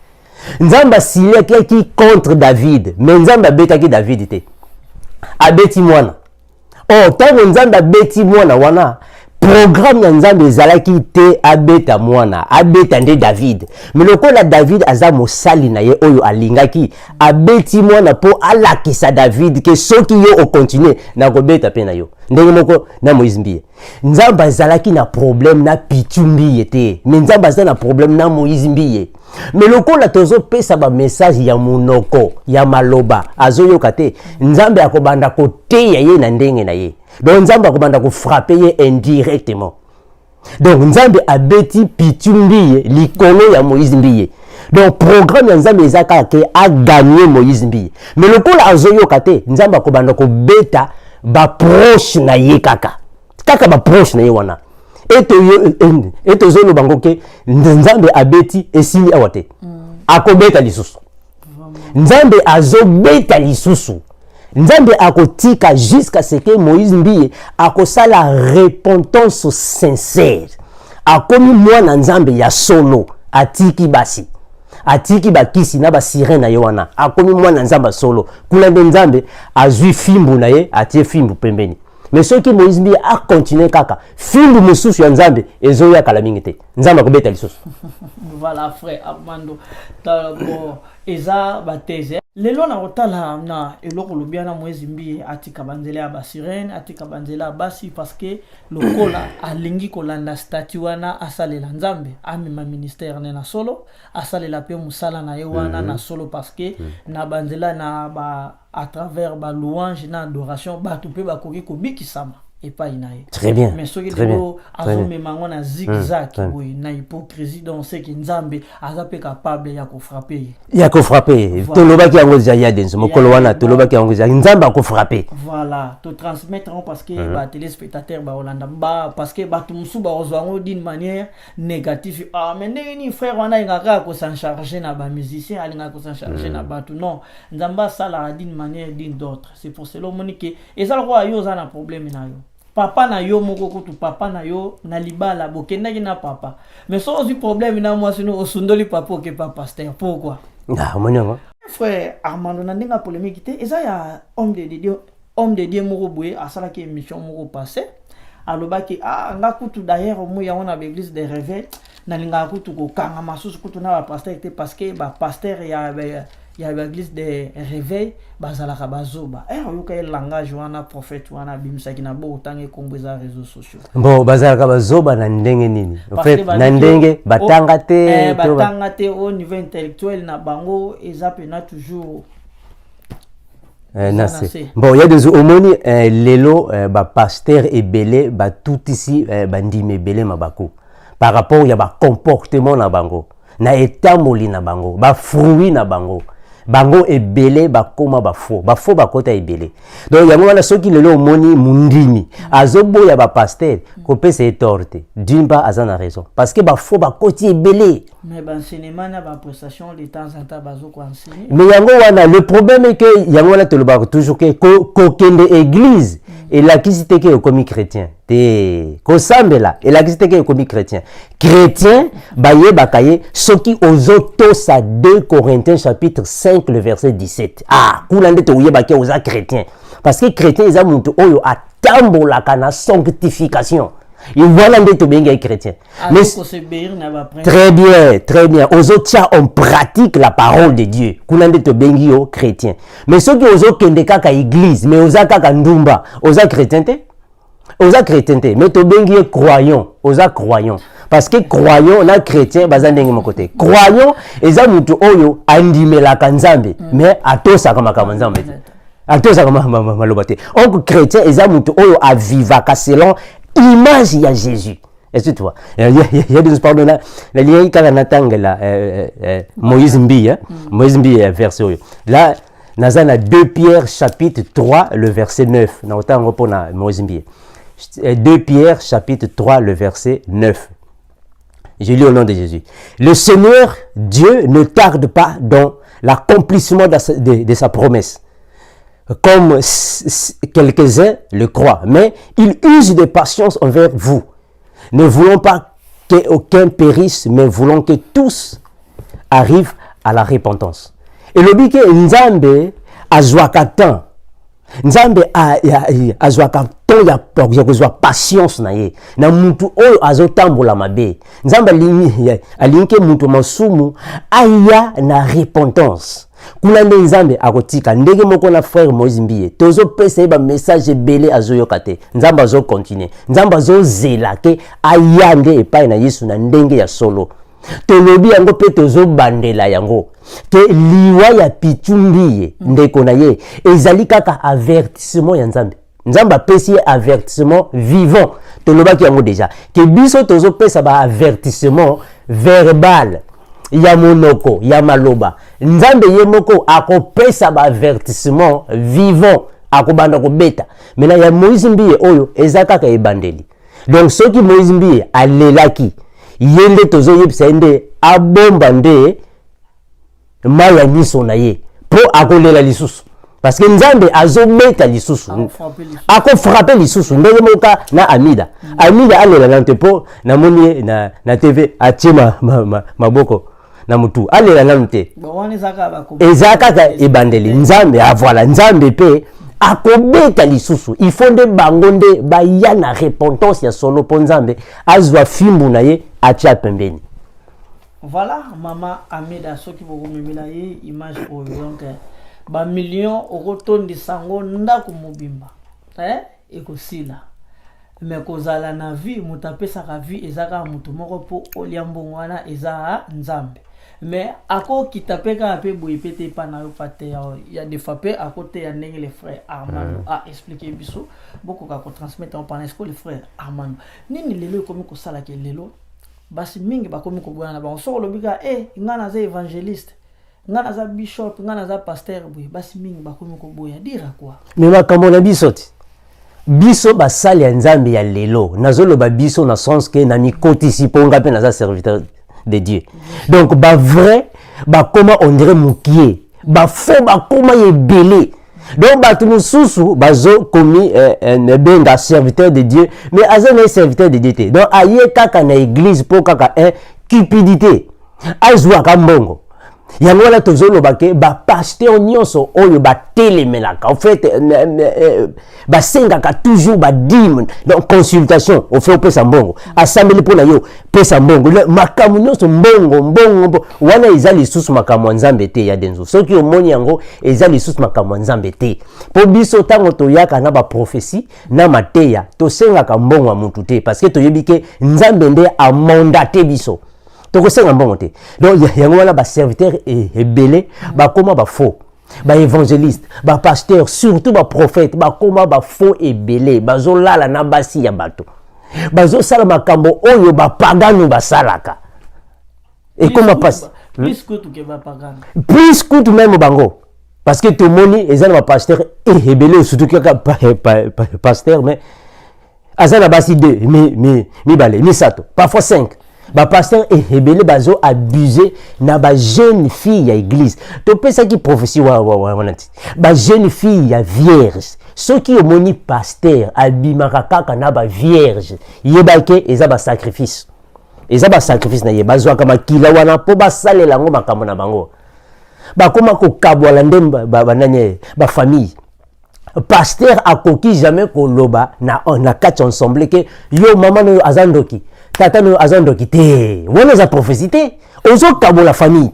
nzamba silikaki contre David mais nzamba abetaki David te abeti mwana tango nzamba abeti mwana wana programme ya nzambe ezalaki te abeta mwana abeta nde David mais lokola David aza mosali na ye oyo alingaki abeti mwana po alakisa David ke soki yo o continue na kobeta pe na yo ndenge moko na Moïse Mbiye nzambe azalaki na problème na Pichu Mbiye te mais nzambe azalaki na problème na Moïse Mbiye mais lokola tozopesa ba message ya munoko ya maloba azoyoka te nzambe akobanda koteya ye na ndenge na ye donc nzambe akobanda kofrapper ye indirectement donc nzambe abeti Pichu Mbiye likolo ya Moïse Mbiye donc programme ya nzambe ezaka ke a gagner Moïse Mbiye mais lokola azoyoka te nzambe akobanda kobeta ba proche na ye kaka ba proche na ye wana eto zolo bango ke nzambe abeti esili awate akobeta lisusu nzambe azobeta lisusu nzambe akotika jusqu'à ce que Moïse Mbiye akosala repentance sincère akomi mwana nzambe ya solo atiki basi atiki bakisi na ba sirene na ye wana akomi mwana nzambe solo kuna nzambe azwi fimbu na ye atie fimbu pembeni mais ce qui Moïse Mbiye a continué kaka fimbu mususu ya nzambe ezoya kala mingi te nzambe akobeta lisusu. Voilà frère Armando bon eza bateze lelo na otala na eloko lobia na Moïse Mbiye atika banzela ba sirene atika banzela basi parce que lokola alingi kolanda statut wana asalela nzambe amema ministère na solo asalela pe musala na ye wana na solo parce que na banzela na ba à travers ba louange na adoration ba tupe ba koki ko bikisama et pas inaye. Très bien. Mais ce qui est azome mangona zigzag oui na hypocrisie donc c'est que nzambe azape capable ya ko frapper. Ya ko frapper. Tolobaki yango ya denzo mokolo wana tolobaki yango ya nzambe ko frapper. Voilà, to transmettre parce que ba téléspectateurs ba Holanda ba parce que ba tumusu ba ozwango d'une manière négative. Ah mais ni frère wana ngaka ko s'en charger na ba musicien alinga ko s'en charger na ba tout non. Nzamba sala d'une manière d'une d'autre. C'est pour cela monique et ça roi yo za na problème na yo. Papa na yo moko kutu papa na yo na libala bokendaki na papa mais so aussi problème na moi sino osundoli papa ke papa pasteur pourquoi ah monyango frère Armando na ndinga polémique te eza ya homme de Dieu moko boye asala ki émission moko passé alobaki nga kutu d'ailleurs mu ya ona l'église de réveil na linga kutu ko kanga masusu kutu na ba pasteur te parce que ba pasteur ya l'église de réveil bazalaka bazoba oyoka ye langage wana prophète wana bimisaki na bo tange kombeza réseaux sociaux bon bazalaka bazoba na ndenge nini en fait na ndenge batanga te au niveau intellectuel na bango eza pena toujours bon il y a des homoni lelo ba pasteur ebele ba tout ici bandime ebele mabako par rapport ya ba comportement na bango na etamboli na bango ba fruit na bango bango ebele bakoma bafo bakota ebele donc yango wana soki lelo omoni mundimi azoboya ba pasteur kopesa etorte dimba azana raison parce que bafo bakoti ebele mais enseignement na ba prestation de temps en temps bazoko enseigner mais yango wana le problème est que yango wana toloba toujours que kokende église et la kisite ke komi chrétien te kosambela et la kisite ke komi chrétien baye bakaye soki ozoto sa 2 Corinthiens chapitre 5 le verset 17 kuna ndete uyeba ke oza chrétien parce que chrétien eza muntu oyo atambolaka na sanctification. Et voilà ndete benga chrétien. Mais très bien. Ozotia on pratique la parole de Dieu. Kuna ndete bengi yo chrétien. Mais ceux qui ozo kende kaka église, mais oza kaka ndumba, oza chrétien te? Oza chrétien te, mais to bengi croyant, oza croyant. Parce que croyant na chrétien baza ndenge mon côté. Croyant eza mutu oyo andimelaka nzambe, mais atosa kama nzambe. Atosa kama malobate. Donc chrétien eza mutu oyo avivaka selon image ya Jésus. Est-ce que tu vois? Il y a des pardon là. La lien quand natanga là Moïse Mbiye, Moïse Mbiye verset là nazana 2 Pierre chapitre 3 le verset 9. Na autant repona Moïse Mbiye. 2 Pierre chapitre 3 le verset 9. Je lis au nom de Jésus. Le Seigneur Dieu ne tarde pas dans l'accomplissement de sa promesse, comme quelques-uns le croient, mais il use de patience envers vous. Ne voulons pas qu'aucun périsse, mais voulons que tous arrivent à la repentance. Et le but que Nzambe azwaka temps, Nzambe azwaka temps ya kozwa patience na ye. Na mutu oyo azotambola mabe. Nzambe alinke mutu masumu aya na repentance. kuna nde nzambe akotika ndenge moko na frère Moïse Mbiye tozo pesa ba message belé azoyoka te nzambe azo continuer nzambe azo zela ke ayande epai na Yesu na ndenge ya solo tolobi yango pe tozo bandela yango ke liwa ya pichumbiye ndeko na ye ezali kaka avertissement ya nzambe nzambe apesi avertissement vivant tolobaki yango déjà ke biso tozo pesa ba avertissement verbal ya monoko ya maloba nzambe ye moko akopesa ba avertissement vivant akobanda kobeta mena ya Moïse Mbiye oyo ezakaka ebandeli donc soki Moïse Mbiye alelaki yende tozo yebisa nde abomba nde maya niso na ye po akolela lisusu parce que nzambe azobeta lisusu ako frapper lisusu ndenge moka na Amida Amida alela nante po na moni na TV atima maboko na mutu alela nante ezaka ebandeli nzambe voilà nzambe pe akobeta lisusu il faut nde bango nde baya na repentance ya solo po nzambe azwa fimbu na ye atia pembeni. Voilà mama Amida soki bokomemela ye image oyo donc ba million okotondi sango ndako mobimba ekosila mais kozala na vie mutapesa ka vie ezaka mutu moko po oliambongo wana eza nzambe mais ako kitapeka pe boye pete pa na yo pate ya des fois pe à côté ya ndenge les frères Armando a expliqué biso beaucoup ka ko transmettre en panesco les frères Armando nini lelo komi ko sala ke lelo basi mingi bakomi ko boya na ba so lobika ngana za évangéliste ngana za bishop ngana za pasteur boye basi mingi bakomi ko boya dira quoi mais makambo na biso ti biso basali ya nzambe ya lelo nazoloba biso na sens que na mikotisi ponga pe na za serviteur de Dieu. Donc ba vrai ba comment on dirait mukie ba faux ba comment yebele donc ba tumususu bazo komi benga serviteur de Dieu mais azana serviteur de Dieu donc aye kaka na église pour kaka cupidité azwa ka mbongo yango wana tozoloba ke ba pasteur nyonso oyo ba telemelaka en fait ba sengaka toujours ba dîme donc consultation au fait pesa mbongo assemblée pour na yo pesa mbongo makamu nyonso mbongo wana ezali susu makamu nzambe te ya denzo soki omoni yango ezali susu makamu nzambe te po biso tango toyaka na ba prophétie na mateya to sengaka mbongo mutu te parce que toyebi ke nzambe nde a mandaté biso tokosenga mbongo te donc yango wana ba serviteur ebele ba koma ba faux ba évangéliste ba pasteur surtout ba prophète ba koma ba faux ebele bazolala na basi ya bato bazosala makambo oyo ba pagano basalaka et comment passe plus que tout même bango parce que tout moni ezana ba pasteur ebele surtout que pasteur mais azana basi 2 mi balé mi sato parfois 5 ba pasteur ebele bazo abusé na ba jeune fille ya église to pesa ki prophétie wana ti ba jeune fille ya vierge soki omoni pasteur abimaka kaka na ba vierge yebake eza ba sacrifice na ye bazwaka makila wana po basalela ngo makambo na bango bakoma kokabwala nde bananye ba famille pasteur akoki jamais koloba na kati ensemble ke yo mama no azandoki tata no azandoki te wana za prophétie ozo kabo la famille.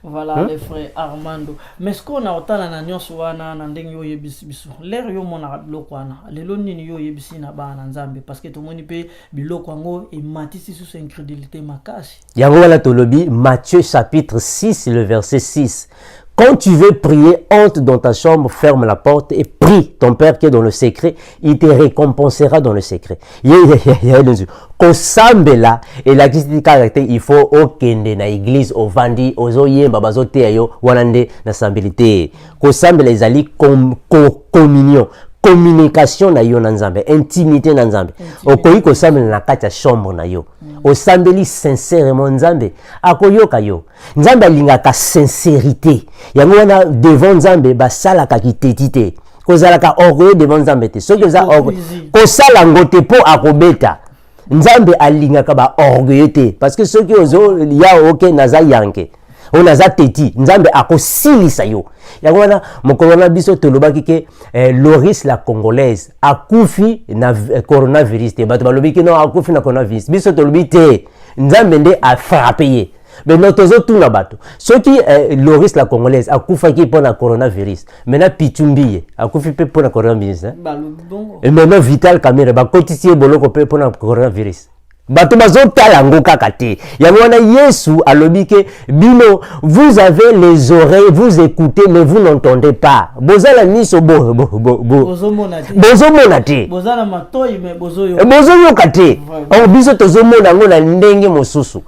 Voilà les frères Armando mais ce qu'on a autant na nyonso wana na ndenge yo yebisi biso l'air yo mona biloko wana lelo nini yo yebisi na bana nzambe parce que to moni pe biloko ngo et matisi sous incrédulité makasi yango wana tolobi Matthieu chapitre 6 le verset 6. Quand tu veux prier, entre dans ta chambre, ferme la porte et prie ton Père qui est dans le secret, il te récompensera dans le secret. Kosambela et la caractère, il faut okende na église au vandi ozoye babazote ayo wanande na sambelité. Kosambela ezali communion, communication na yo na nzambe, intimité na nzambe. Okoyi kosambela na kati ya chambre na yo. Osambeli sincèrement nzambe akoyoka yo nzambe alingaka sincérité yango wana devant nzambe basalaka kitetite kozalaka orgueilleux devant nzambe te soki oza kosala ngote po akobeta nzambe alingaka ba orgueilleux te parce que soki ozo ya oke naza yanke onaza teti nzambe akosilisa yo yango wana mokolo na biso tolobaki ke Loris la congolaise akufi na coronavirus te bato balobi ke non akufi na coronavirus biso tolobi te nzambe nde a frappé ye maintenant tozo tuna bato soki Loris la congolaise akufaki pour la coronavirus maintenant Pichumbiye akufi pe pour la coronavirus et maintenant Vital Kamerhe bakotisi boloko pe pour la coronavirus bato bazotala ngo kaka te yango wana Yesu alobi ke bino vous avez les oreilles vous écoutez mais vous n'entendez pas bozala miso bozomona te bozala matoyi mais bozoyoka te on biso tozomona ngo na ndenge mosusu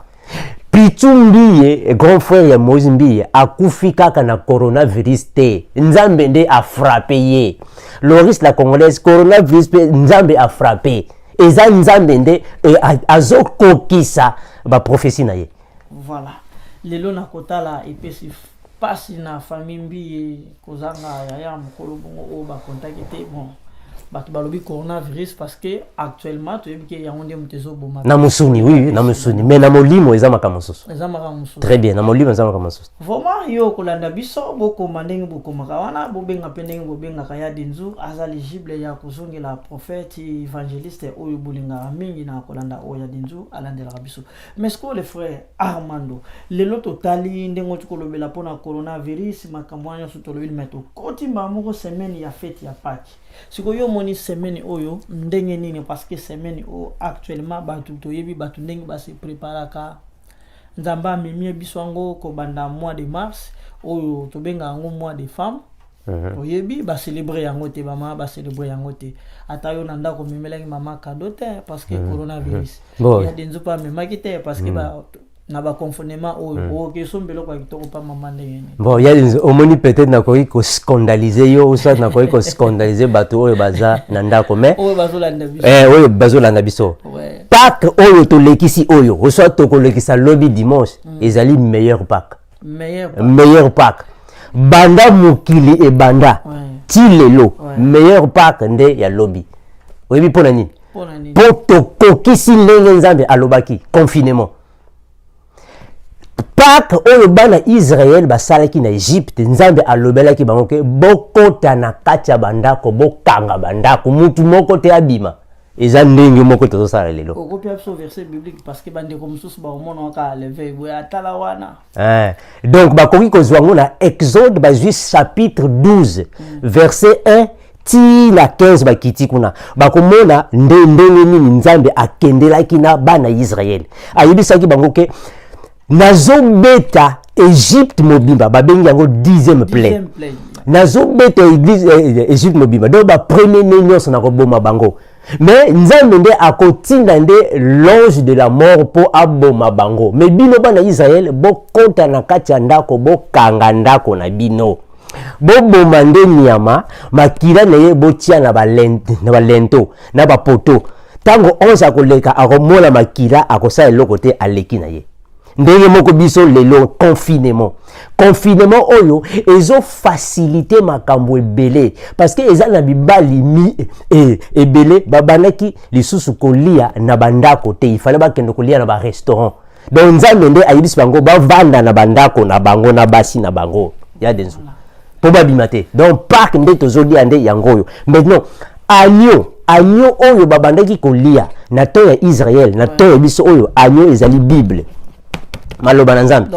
Pichumbiye grand frère ya Moïse Mbiye akufi kaka na coronavirus te nzambe nde a frappé ye Loris la congolaise coronavirus pe nzambe a frappé eza nzambe nde azokokisa ba prophétie na ye. Voilà lelo na kotala epesi pasi na famille Mbiye kozanga ya mukolo bongo o ba contacté bon bato balobi coronavirus parce que actuellement tu yebi ke ya onde mutezo boma na musuni oui na musuni mais na molimo eza makamososo très bien na molimo eza makamososo vraiment yo kolanda biso boko mandenge boko makawana bobenga pendenge bobenga kaya dinzu aza legible ya kuzongela prophète évangéliste oyo bulinga mingi na kolanda oya dinzu alandela biso mais ce que les frères Armando lelo totali ndengo tukolobela pona coronavirus makamwanya sutolobi meto koti mamoko semaine ya fête ya Pâques siko yo moni semaine oyo ndenge nini parce que semaine o actuellement batu toyebi batu ndenge ba se préparaka nzamba mimie biswango ko banda mois de mars oyo tobenga ngo mois de femmes oyebi ba célébrer yango te ba célébrer yango te ata yo nanda ko mimelangi mama cadeau te parce que coronavirus ya denzo pa memaki te parce que ba na ba conformément au que sombelo kwa kitoko pa mama ndenge bon ya omoni peut-être na ko scandaliser yo ou ça na ko scandaliser bato oyo baza na ndako mais oyo bazolanda biso Pâques oyo to lekisi oyo o soit to ko lekisa lobby dimanche ezali meilleur Pâques banda mukili e banda ti lelo meilleur Pâques nde ya lobby oyebi pona nini po to kokisi ndenge nzambe alobaki confinement Pâques oyo bana Israël basalaki na Egypte nzambe alobelaki bango ke bokota na kati ya bandako bokanga bandako mutu moko te abima eza ndenge moko tozosala lelo okopi abso verset biblique parce que bande ko mususu ba omona ka lever boy atala wana donc bakoki kozwa ngo na Exode bazwi chapitre 12 verset 1 ti la 15 bakiti kuna bakomona ndenge nini nzambe akendelaki na bana Israël ayebisaki bango ke nazobeta Egypte mobimba babengi yango 10e plaie nazobeta Egypte mobimba donc ba premier nyonso na koboma bango mais nzambe nde akotinda nde l'ange de la mort po aboma bango mais bino bana Israël bokota na kati ya ndako bokanga ndako na bino boboma nde nyama makila na ye botia na balento na bapoto tango ange akoleka akomona makila akosala eloko te aleki na ye ndenge moko biso lelo confinement oyo ezo faciliter makambo ebele parce que eza na bibali mi ebele babanaki lisusu kolia na bandako te ifale bakende kolia na ba restaurant donc nzambe nde ayibisi bango bavanda na bandako na bango na basi na bango ya denzo po babima te donc Pâques nde tozolia nde yango oyo maintenant agneau oyo babandaki kolia na to ya Israël na to ya biso oyo agneau ezali Bible maloba na nzambe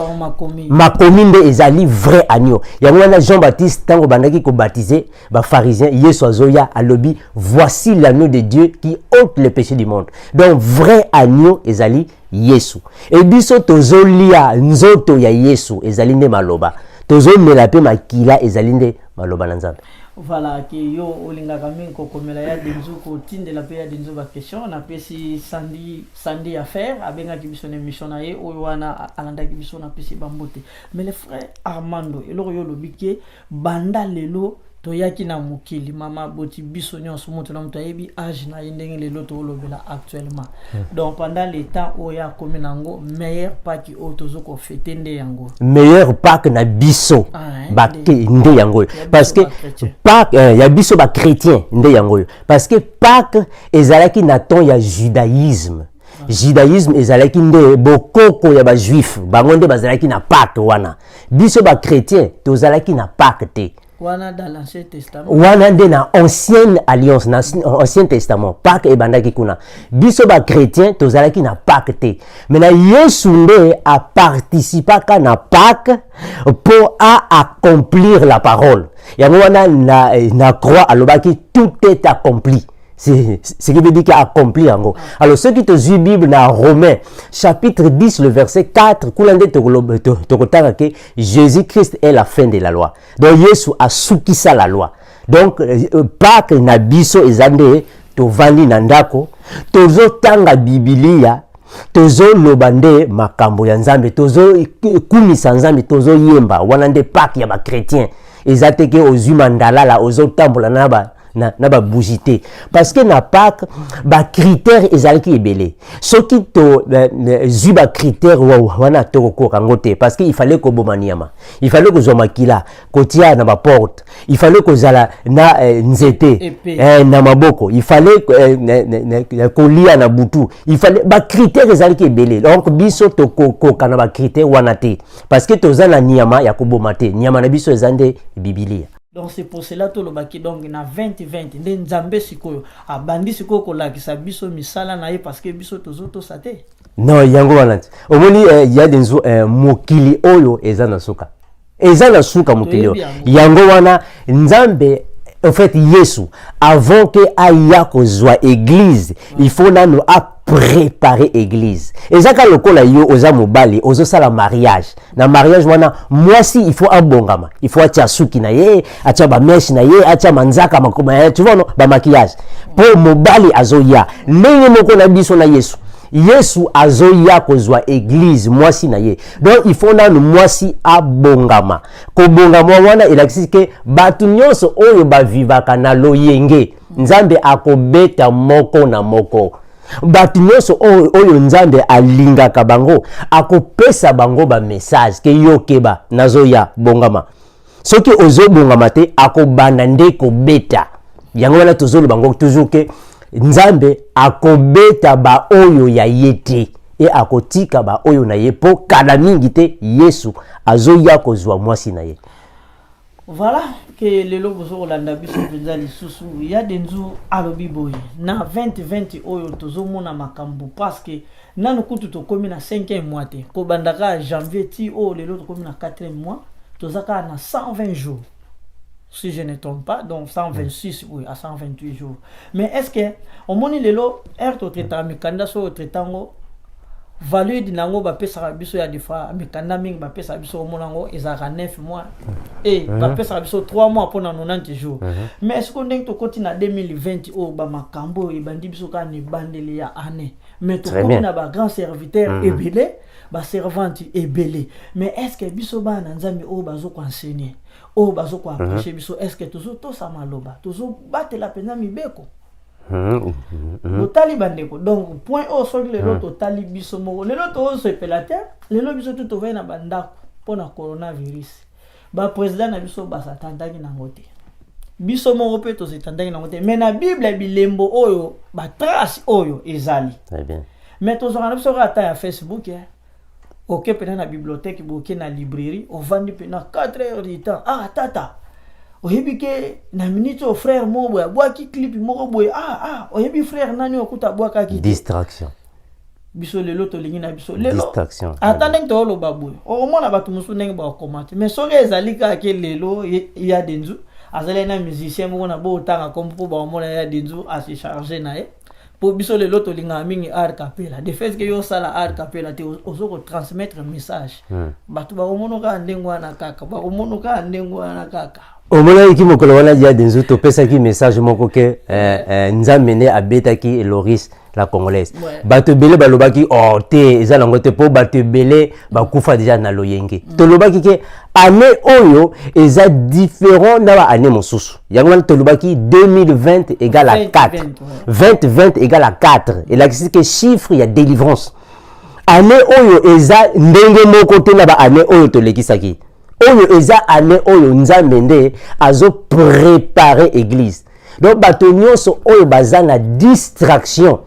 makomi nde ezali vrai agneau yango wana Jean-Baptiste tango bandaki ko baptiser ba pharisiens Yesu azoya alobi voici l'agneau de Dieu qui ôte le péché du monde donc vrai agneau ezali Yesu et biso tozolia nzoto ya Yesu ezali nde maloba tozomela pe makila ezali nde maloba na nzambe. Voilà, que yo olingaka mingi kokomela ya denzu ko tindela pe ya denzu ba question na pesi sandi affaire abengaki biso na émission na ye oyo wana alandaki biso na pesi bambote mais le frère Armando eloko yo lobike banda lelo toyaki na mokili mama boti biso nyonso moto na moto ayebi age na ndenge lelo to lobela actuellement donc pendant le temps oya komi nango meilleur Pâques o tozo ko fêter nde yango meilleur Pâques na biso bakte nde yango parce que Pâques ya biso ba chrétien nde yango parce que Pâques ezalaki na temps ya judaïsme judaïsme ezalaki nde bokoko ya ba juif bango nde bazalaki na Pâques wana biso ba chrétien tozalaki na Pâques te wana dans l'Ancien Testament. Wana nde na ancienne alliance, na ancien testament. Pâques et bandaki kuna. Biso ba chrétien tozalaki na Pâques te. Mais na Yesu nde a participé na Pâques pour accomplir la parole. Yango wana na croix alobaki tout est accompli. C'est ce qui veut dire qu'il a accompli en gros. Alors, ceux qui te suivent Bible dans Romains, chapitre 10, le verset 4, Jésus-Christ est la fin de la loi. Donc, Jésus a soukisa la loi. Donc, Pâques na biso ezande, to vandi nandako, tozo tanga Biblia, tozo lobande makambo ya nzambe, tozo kumisa nzambe, tozo yemba, wanande Pâques ya ba chrétien. Ezate ke ozu mandala la, ozo tambola na ba bougité parce que na Pâques ba critère ezalaki ebele soki to zuba critère wana to ko kangote parce que il fallait ko bomaniama, il fallait ko zomakila kotia na ba porte, il fallait ko zala na nzete na maboko, il fallait ko lia na butu, il fallait ba critère ezalaki ebele. Donc biso to ko kana ba critère wana te parce que to zana niama ya ko bomate niama na biso ezande Biblia. Donc c'est pour cela que le baki donc na 2020 nde nzambe sikoyo abandi sikoyo ko lakisa biso misala na ye parce que biso tozoto sate. Non yango wana. Omoni ya denzo mokili oyo ezana suka. Ezana suka mokili oyo. Yango wana nzambe en fait Yesu avant que aya kozwa église, il faut nano préparer église. Et ça quand le kola yo oza mobali ozo sala mariage. Na mariage wana moi si il faut abongama, il faut atia suki na ye, atia ba mesh na ye, atia manzaka makoma, tu vois non, ba maquillage. Pour mobali azoya, ndenge moko na biso na Yesu. Yesu azoya kozwa église moi si na ye. Donc il faut na moi si abongama. Ko bongama wana elakisi ke batu nyonso oyo ba vivaka na loyenge. Nzambe akobeta moko na moko. Batu nyonso oyo nzambe alingaka bango akopesa bango ba message ke yokeba nazoya bongama. Soki ozo bongama te akobanda nde ko beta. Yango wana tozolo bango toujours ke nzambe akobeta ba oyo ya yete e akotika ba oyo na ye po kala mingi te Yesu azoya kozwa mwasi na ye. Voilà que le logo zo landa biso penza lisusu ya denzu alobi boy na 2020 oyo tozomona makambo parce que nanu kutu to komi na 5e mois te ko bandaka janvier ti o le loto komi na 4e mois tozaka na 120 jours si je ne trompe pas, donc 126 oui à 128 jours. Mais est-ce que au moni lelo erto traitant mikanda so traitango value dinango ba pesa biso ya defa mikanda mingi ba pesa biso monango ezaka 9 mois et ba pesa biso 3 mois pour na 90 jours. Mais est-ce qu'on ndenge to koti na 2020 o ba makambo e bandi biso ka ni bandeli ya année. Mais to koti na ba grand serviteur ebele ba servante ebele. Mais est-ce que biso ba na nzambi o bazo ko enseigner o bazo ko approcher biso, est-ce que tozo to sa maloba tozo batela pena mibeko totali bandeko. Donc point o soki lelo totali biso moko lelo to se pelate lelo biso tout ovena na bandako pona coronavirus ba président na biso basatandaki nango te biso moko pe to setandaki nango te mais na Bible bilembo oyo ba trace oyo ezali très bien. Mais to zona biso rata ya Facebook ya ok pena na bibliothèque boke na librairie o vandi pena 4 heures du temps tata oyebi ke na minute au frère mo boya boaki clip moko boya oyebi frère nani okuta boaka ki distraction biso lelo to lingi na biso lelo distraction attendez to lo baboy o mona batu musu ndenge ba commenter mais soki ezali ka ke lelo ya denzu azali na musicien moko na bo tanga comme po ba mona ya denzu a se charger na pour biso lelo to linga mingi art capella de fait que yo sala art capella te ozoko transmettre message batu ba monoka ndengwa na kaka ba monoka ndengwa na kaka. Omona iki mokolo wana dia denzu to pesa ki message moko ke nzambe ne abeta ki Loris la congolaise bato bele balobaki te eza lango te po bato bele bakufa déjà na loyenge to lobaki ke année oyo eza différent na ba année mosusu yango wana to lobaki 2020 égale à 4 2020 égale à 4 et là c'est que chiffre ya délivrance année oyo eza ndenge moko te na ba année oyo to lekisaki oyo eza année oyo nzambe nde azo préparer église. Donc bato nyonso oyo baza na distraction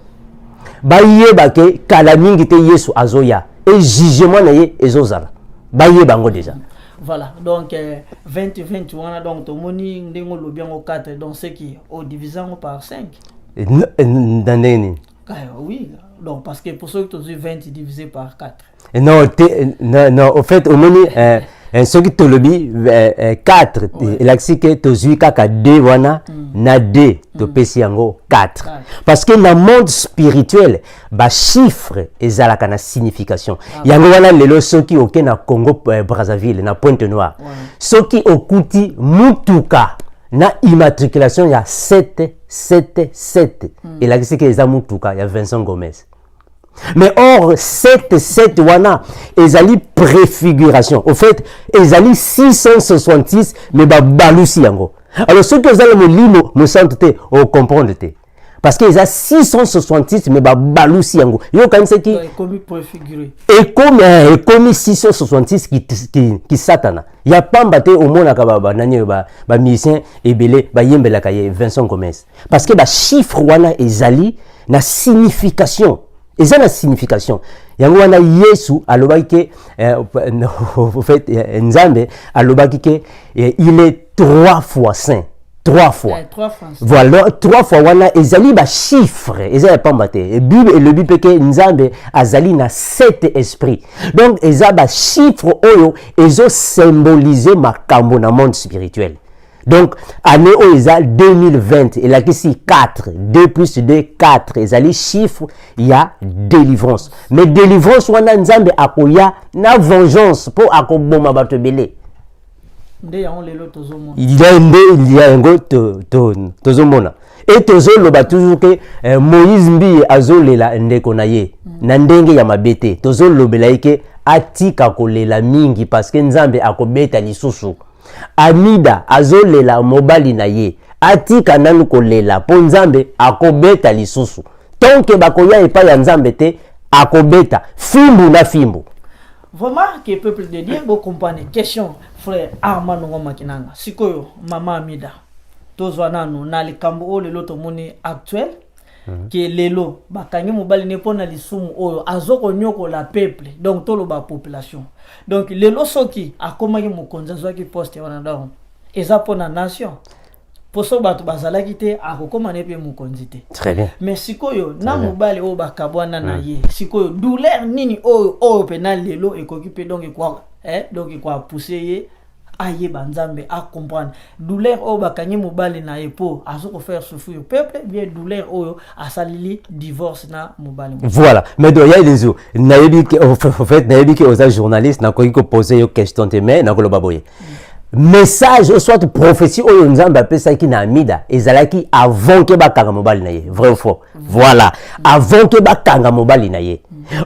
bayeba ke kala mingi te Yesu azoya et jugement na ye ezozala bayeba ngo déjà. Voilà, donc 20-20, on a donc tout le monde bien au 4, donc c'est qui au divisant par 5. Oui, donc parce que pour ceux qui ont 20 divisé par 4. Non, non, au fait, au moins, ceux qui te le dit, 4, il a dit que tu as kaka 2, wana, na 2, tu peux yango 4. Parce que dans le monde spirituel, ba chiffre ezalaka na signification. Yango wana lelo ceux qui au na Congo Brazzaville, na Pointe-Noire. Ceux qui okuti mutuka na immatriculation ya 777. Il a dit que eza mutuka ya Vincent Gomez. Mais or 7 wana ezali préfiguration. Au fait, ezali 666 mais ba balusi yango. Alors ceux qui ont le limo me sentent au comprendre te. Parce que ezali 666 mais ba balusi yango. Yo kan c'est qui comme préfiguré. Et comme 666 qui satana. Ya pamba te au mona ka ba nani ba musicien ebele ba yembela kaye Vincent Gomez. Parce que ba chiffre wana ezali na signification. Et ça la signification. Yango wana Yesu alobaki au fait Nzambe alobaki que il est 3 fois saint. 3 fois. 3 fois. Voilà, 3 fois wana ezali ba chiffre, ezali pas mate. Et Bible et le Bible que Nzambe azali na 7 esprits. Donc ezali ba chiffre oyo ezo symboliser makambo na monde spirituel. Donc, année où ils ont 2020, il a ici 4, 2 plus 2, 4. Ils ont les chiffres, il y a délivrance. Mais délivrance, on a nzambe akoya na vengeance pour akoboma bato belé. Il y a un go tozomona. Et tozoloba toujours que Moïse mbi azolela ndeko na ye. Na ndenge ya mabete. Tozolobela ke atika kolela mingi parce que nzambe akobeta lisusu. Amida azolela mobali na ye atika nanu kolela po nzambe akobeta lisusu tonke bakoya epa ya nzambe te akobeta fimbu na fimbu. Vraiment que peuple de Dieu vous comprenez question frère Armand Ngoma Kinanga sikoyo mama Amida tozwana no na likambo o lelo to moni actuel que lelo bakangi mobali ne pona lisumu oyo azoko nyoko la peuple donc tolo ba population. Donc lelo soki akomaki mokonza zwaki poste wana donc eza pona nation poso bato bazalaki te akokoma ne pe mokonzi te. Très bien. Mais sikoyo na mobali o bakabwana na ye sikoyo douleur nini oyo pena lelo ekokipe donc quoi donc quoi pousser ye aye banzambe a comprendre douleur o bakangi mobali na epo azoko faire souffrir peuple bien douleur oyo asalili divorce na mobali. Voilà, mais donc il y a des autres nayebi que en fait nayebi que aux journalistes na ko poser yo question te mais na ko lobaboye message soit prophétie oyo nzambe apesa ki na Amida ezalaki avant que bakanga mobali na ye vrai ou faux. Voilà, avant que bakanga mobali na ye.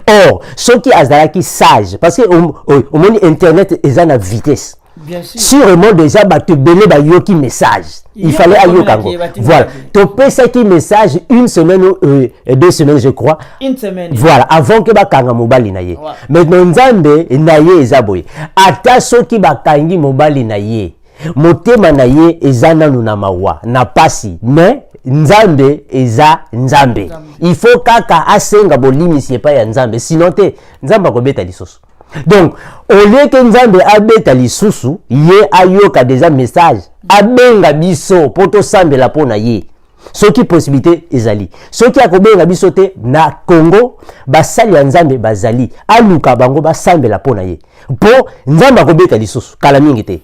Or ceux qui azalaki sage parce que au monde internet ezana vitesse. Bien sûr. Sûrement déjà bato belé ba yoki message. Il fallait ayo kango. Voilà. Tu peux ça qui message une semaine ou 2 semaines je crois. Une semaine. Voilà, avant que bakanga mobali na ye. Maintenant nzambe na ye ezaboy. Ata soki bakangi mobali na ye. Motema na ye ezana na mawa na pasi mais nzambe eza nzambe. Il faut kaka asenga bolimi si pas ya nzambe sinon te nzamba ko beta lisoso. Donc, au lieu que nzambe abeta lisusu, ye ayoka déjà message, abenga biso poto sambela pona ye. Ce qui possibilité ezali. Ce qui akobenga biso te na Congo, basali ya nzambe bazali, aluka bango basambela pona ye. Po nzambe akobeta lisusu, kala mingi te.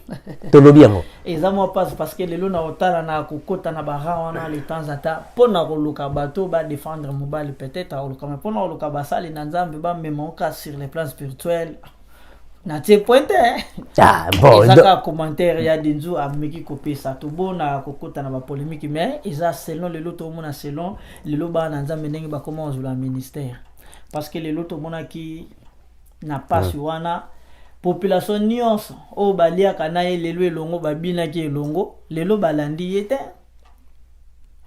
Tolobi yango. Ezamo passe parce que lelo na otala na kokota na bara wana le temps ata pona koluka bato ba défendre mobile peut-être oluka mais pona koluka basali na nzambe ba memoka sur les plans spirituels na tie pointe ah bon ezaka commentaire ya dinzu ameki kopesa to bona kokota na ba polémique mais eza selon lelo to mona selon lelo ba na nzambe ndenge ba koma ozula ministère parce que lelo to mona ki na passe wana population nyonso o baliaka na ye lelo elongo babina ki elongo lelo balandi yete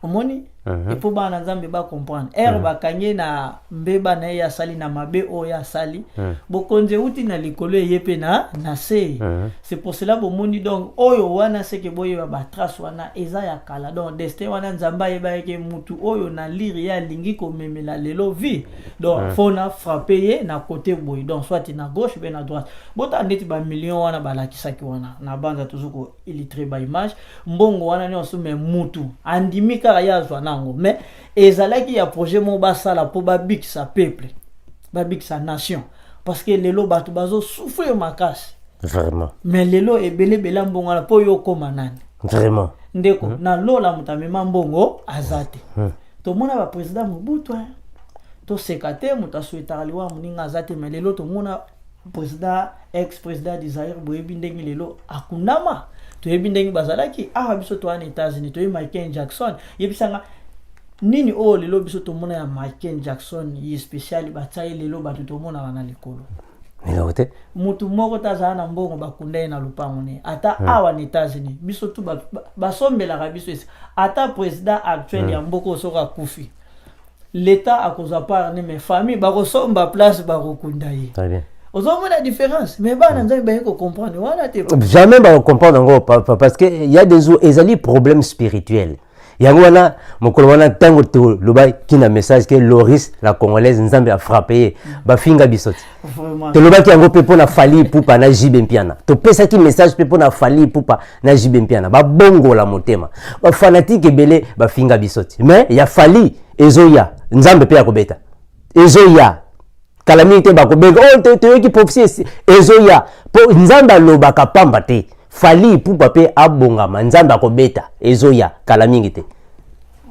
omoni et pour ba nzambe ba comprendre ba kanye na mbeba na ya sali na mabe o ya sali bokonze uti na likolo yepe na se c'est pour cela bomoni donc oyo wana c'est que boye ba trace wana eza ya kala donc destin wana nzamba yeba ke mutu oyo na lire ya lingi ko memela lelo vie donc fona frapper ye na côté boye donc soit na gauche ben na droite bota ndeti ba million wana balakisaki wana na banza toujours ko illustré ba image mbongo wana ni osume mutu andimika ya zwana mais ezalaki ya projet mo basala po babikisa peuple babikisa nation parce que lelo batu bazo souffrir makasi vraiment mais lelo ebele bela mbongo la po yo koma nani vraiment ndeko na lola mutamema mbongo azate to mona ba président Mobutu to sekate mutasweta aliwa muninga azate mais lelo to mona président ex président d'Israël boyebi ndenge lelo akunama to yebi ndenge bazalaki biso to ana États-Unis to Michael Jackson yebisanga nini o lelo biso to mona ya Michael Jackson yi spécial bataille lelo batu to mona wana likolo minote mutu moko taza na mbongo bakunda na lupango ne ata awa na États-Unis biso tu basombela ka biso ata président actuel ya mboko soka kufi l'état akoza par ne mes famille bakosomba place bakokunda ye très bien ozomona la différence mais bana nzambe ba ko comprendre wana te jamais ba comprendre ngo parce que il y a des ezali problème spirituel yango wana mokolo wana tango to loba kina message que Loris la congolaise nzambe a frappé ba finga bisoti to loba ki yango pepo na fali pupa na jibe mpiana to pesa ki message pepo na fali pupa na jibe mpiana ba bongo la motema ba fanatique belé ba finga bisoti mais ya fali ezoya nzambe pe akobeta ezoya calamité bakobenga te ki prophétie ezoya po nzamba lobaka pamba te fali pupa pe abongama nzamba akobeta ezoya calamité te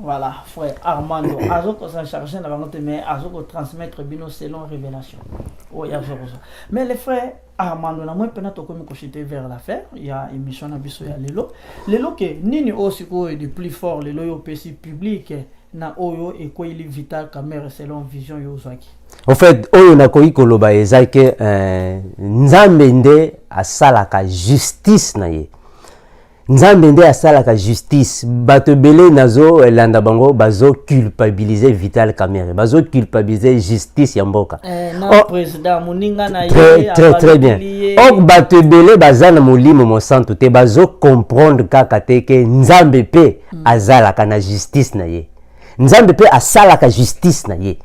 voilà frère Armando azoko s'en charger na bango te mais azoko transmettre bino selon révélation ya zozo mais les frères Armando na moi pena to komi ko chiter vers la fin il y a émission na biso ya lelo ke nini aussi ko de plus fort lelo yo pesi public na oyo et quoi il est vital caméra selon vision yo zwaki en fait oyo na koyi koloba eza ke nzambe nde asalaka justice na ye nzambe nde asalaka justice bato belé nazo landa bango bazo culpabiliser Vital Kamerhe bazo culpabiliser justice ya mboka président muninga na ye très bien ok bato belé bazana molimo mo santo te bazo comprendre kaka te ke nzambe pe azalaka na justice na ye nzambe pe asalaka justice na ye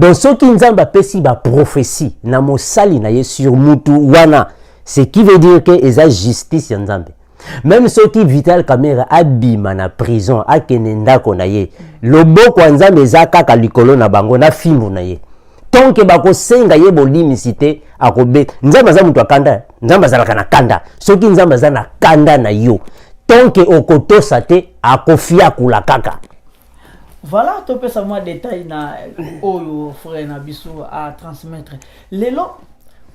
donc ce qui nzambe apesi ba prophétie na mosali na ye sur mutu wana ce qui veut dire que eza justice ya nzambe même ceux qui Vital Kamerhe abima na prison akene ndako na ye loboko ya nzambe eza kaka likolo na bango na fimbu na ye tonke bakosenga ye bolimisite akobeta nzambe aza mutu akanda nzambe azalaka na kanda soki nzambe aza na kanda na yo tonke okotosa te akofia kula kaka. Voilà, tu peux savoir détail na oyo frère na biso à transmettre. Lelo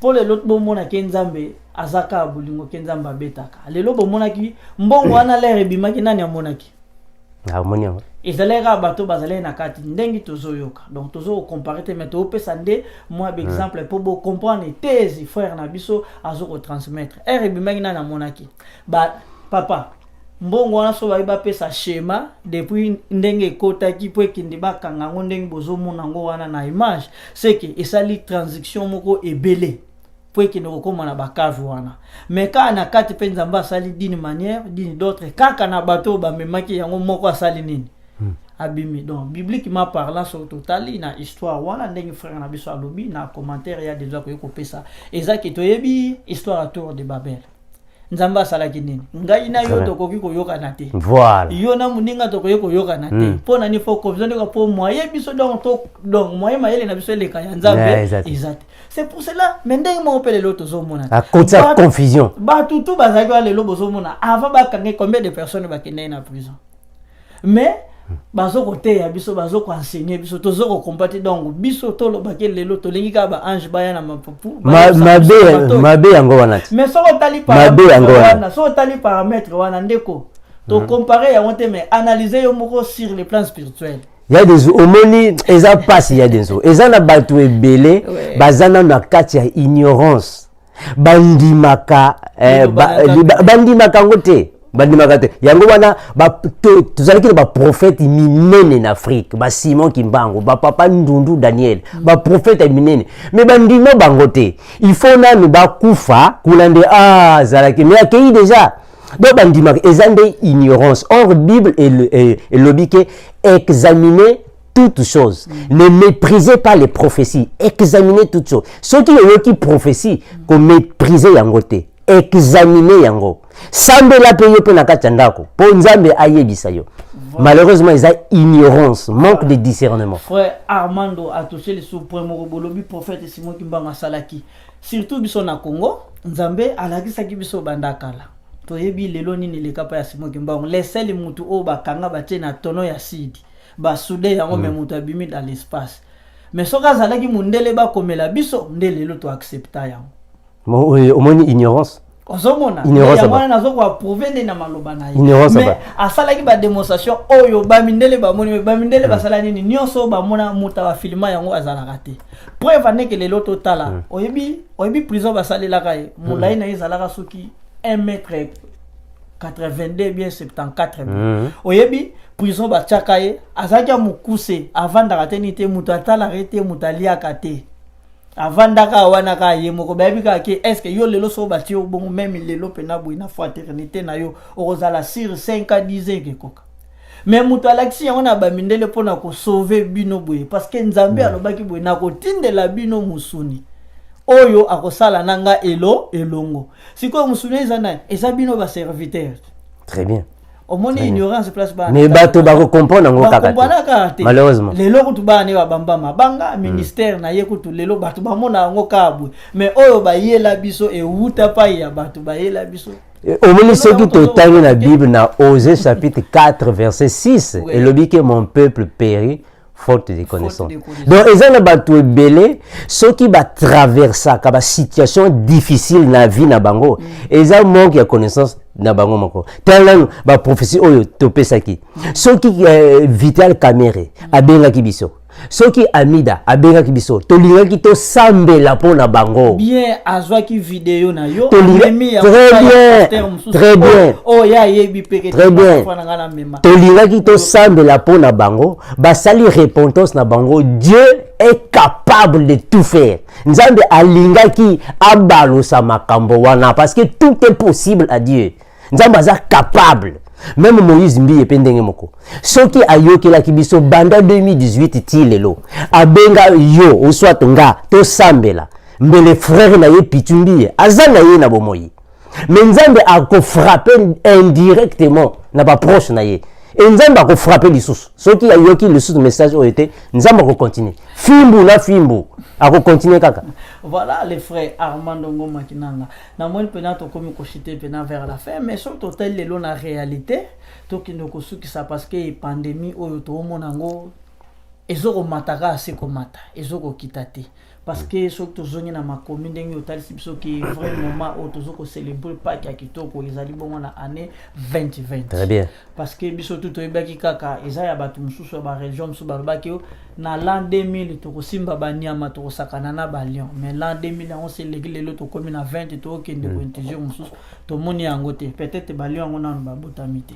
pour les autres bomona kenzambe azaka bulingo kenzamba betaka. Lelo bomona ki mbongo wana lere bimaki nani amonaki. Ah monia. Ezalera bato bazale na kati ndengi tozoyoka. Donc tozo comparer te meto pesa nde moi exemple pour bo comprendre thèse frère na biso azoko transmettre. Ere bimaki nani amonaki. Ba papa mbongo wana so ba pesa schéma depuis ndenge kota ki po kindi bakanga ngo ndenge bozo mona ngo wana na image c'est que esali transaction moko ebele po kindi kokoma na bakavu wana mais ka na kati pe nzamba sali d'une manière d'une d'autre kaka na bato ba memaki yango moko asali nini abimi donc bibliquement parlant sur total ina histoire wana ndenge frère na biso alobi na commentaire ya déjà ko pesa ezaki to yebi histoire autour de Babel nzamba salaki nini ngai na yo tokoki koyoka na te voilà yo na muninga tokoki koyoka na te pona ni fo confusion ko po moyen biso donc moyen mayele na biso leka ya nzambe exact c'est pour cela mendenge mo pele loto zo mona à cause de confusion ba tutu bazaki wale lo bozo mona avant ba kange combien de personnes ba kende na prison mais bazoko te ya biso bazoko enseigner biso tozoko combattre donc biso to lo bakele lelo to lengi ka ba ange baya na mapupu mabe yango wana mais so tali paramètre wana ndeko to comparer ya wonte mais analyser yo moko sur le plan spirituel il y a des homoni eza passe il y a des eaux eza na bato ebele bazana na kati ya ignorance bandimaka bandimaka ngote bandimaka te yango wana tozalaki na baprofete minene na Afrique, ba Simon Kimbangu, ba Papa Ndundu Daniel, ba profete minene, mais bandima bango te. Il faut nanu bakufa kulande zalaki mais akei déjà donc bandima ezande ignorance. Or Bible et lobike examiner toutes choses. Ne méprisez pas les prophéties, examinez toutes choses. Ceux qui prophétie qu'on méprise yango te, examinez yango. Sambe la paye pour na katandako, pour nzambe ayebisa yo. Malheureusement, ils ont ignorance, manque de discernement. Frère Armando a touché le suprême robolobi prophète Simon Kimbanga Salaki. Surtout biso na Congo, nzambe alakisa ki biso bandakala. Toyebi lelo nini le kapa ya Simon Kimbanga. Laissez mutu o bakanga batie na tono ya sidi. Ba soudé yango me mutu abimi dans l'espace. Mais soka zalaki mundele ba komela biso ndele lo to accepta yango. Omoni ignorance. Ozomona ignorance ba nazo ko approuver na maloba na ye. Ignorance mais asalaki ba démonstration oyo ba mindele ba moni ba mindele ba sala nini nyonso ba mona muta ba filma yango azalaka te. Preuve aneke lelo totala. Oyebi prison ba salela kai mulai na izalaka soki 1 mètre 82 bien 74 oyebi prison ba tchakaye azaki mukuse avanda te ni te mutu atala rete mutalia kate avanda ka wana ka ye moko bayebi ka ke est-ce que yo lelo so bati o bon même lelo pena boina fraternité na yo ozala sur 5 à 10 ans ke koka mais mutu alaksi yango na ba mindele pona ko sauver bino boye parce que nzambe alobaki boye na ko tindela bino musuni oyo akosala nanga elongo siko musuni ezana ezabino ba serviteur. Très bien. Au moins ignorance place ba mais bato ba comprendre ngo kaka malheureusement lelo kutu ba ne ba bamba mabanga ministère na ye kutu lelo bato ba mona ngo kabwe mais oyo ba yela biso e wuta pa ya bato ba yela biso. Au moins ceux qui totangi na Bible na Osée chapitre 4 verset 6 et le dit que mon peuple périt faute de connaissance. Donc ils ont battu belé ceux qui va traverser ka situation difficile na vie na bango ils ont manque de connaissance na bango moko tellement ba prophétie oyo topesaki ceux qui Vital Kamere abengaki biso ceux qui Amida abengaki biso tolingaki to sambela pona bango bien azwaki vidéo na yo très bien oh ya yebi peke très bien tolingaki to sambela pona bango basali repentance na bango. Dieu est capable de tout faire. Nzambe alingaki abalosa makambo wana parce que tout est possible à Dieu. Nzambe aza capable. Même Moïse mbi ependenge moko. Soki ayokela kibiso banda 2018 ti lelo. Abenga yo ou soit nga to sambela. Mbele frère na ye pitumbi aza na ye na bomoyi. Mais Nzambe ako frapper indirectement na ba proche na ye. Et Nzambe ako frapper lisusu. Soki ayoki lisusu message o été Nzambe ako continuer. Fimbu na fimbu. Ako continuer kaka. Voilà les frères Armando Ngoma Kinanga. Na moi pena to komi ko chiter pena vers la fin mais sur total lelo na réalité to kinoko suki ça parce que pandémie oyo to monango ezoko mataka asiko mata ezoko kitate parce que surtout zoni na makomi ndenge otalisi biso ki vraiment otozoko célébrer Pâques ya kitoko ezali bongo na année 2020. Très bien. Parce que biso tout oyebaki kaka eza ya bato mususu ba région mususu balobaki na l'an 2000 tokosimba banyama tokosakana na ba lion mais l'an 2000 on s'est légué lelo tokomi na 20 tokende ko intéger mususu tomoni yango te peut-être ba lion ngona ba botamite.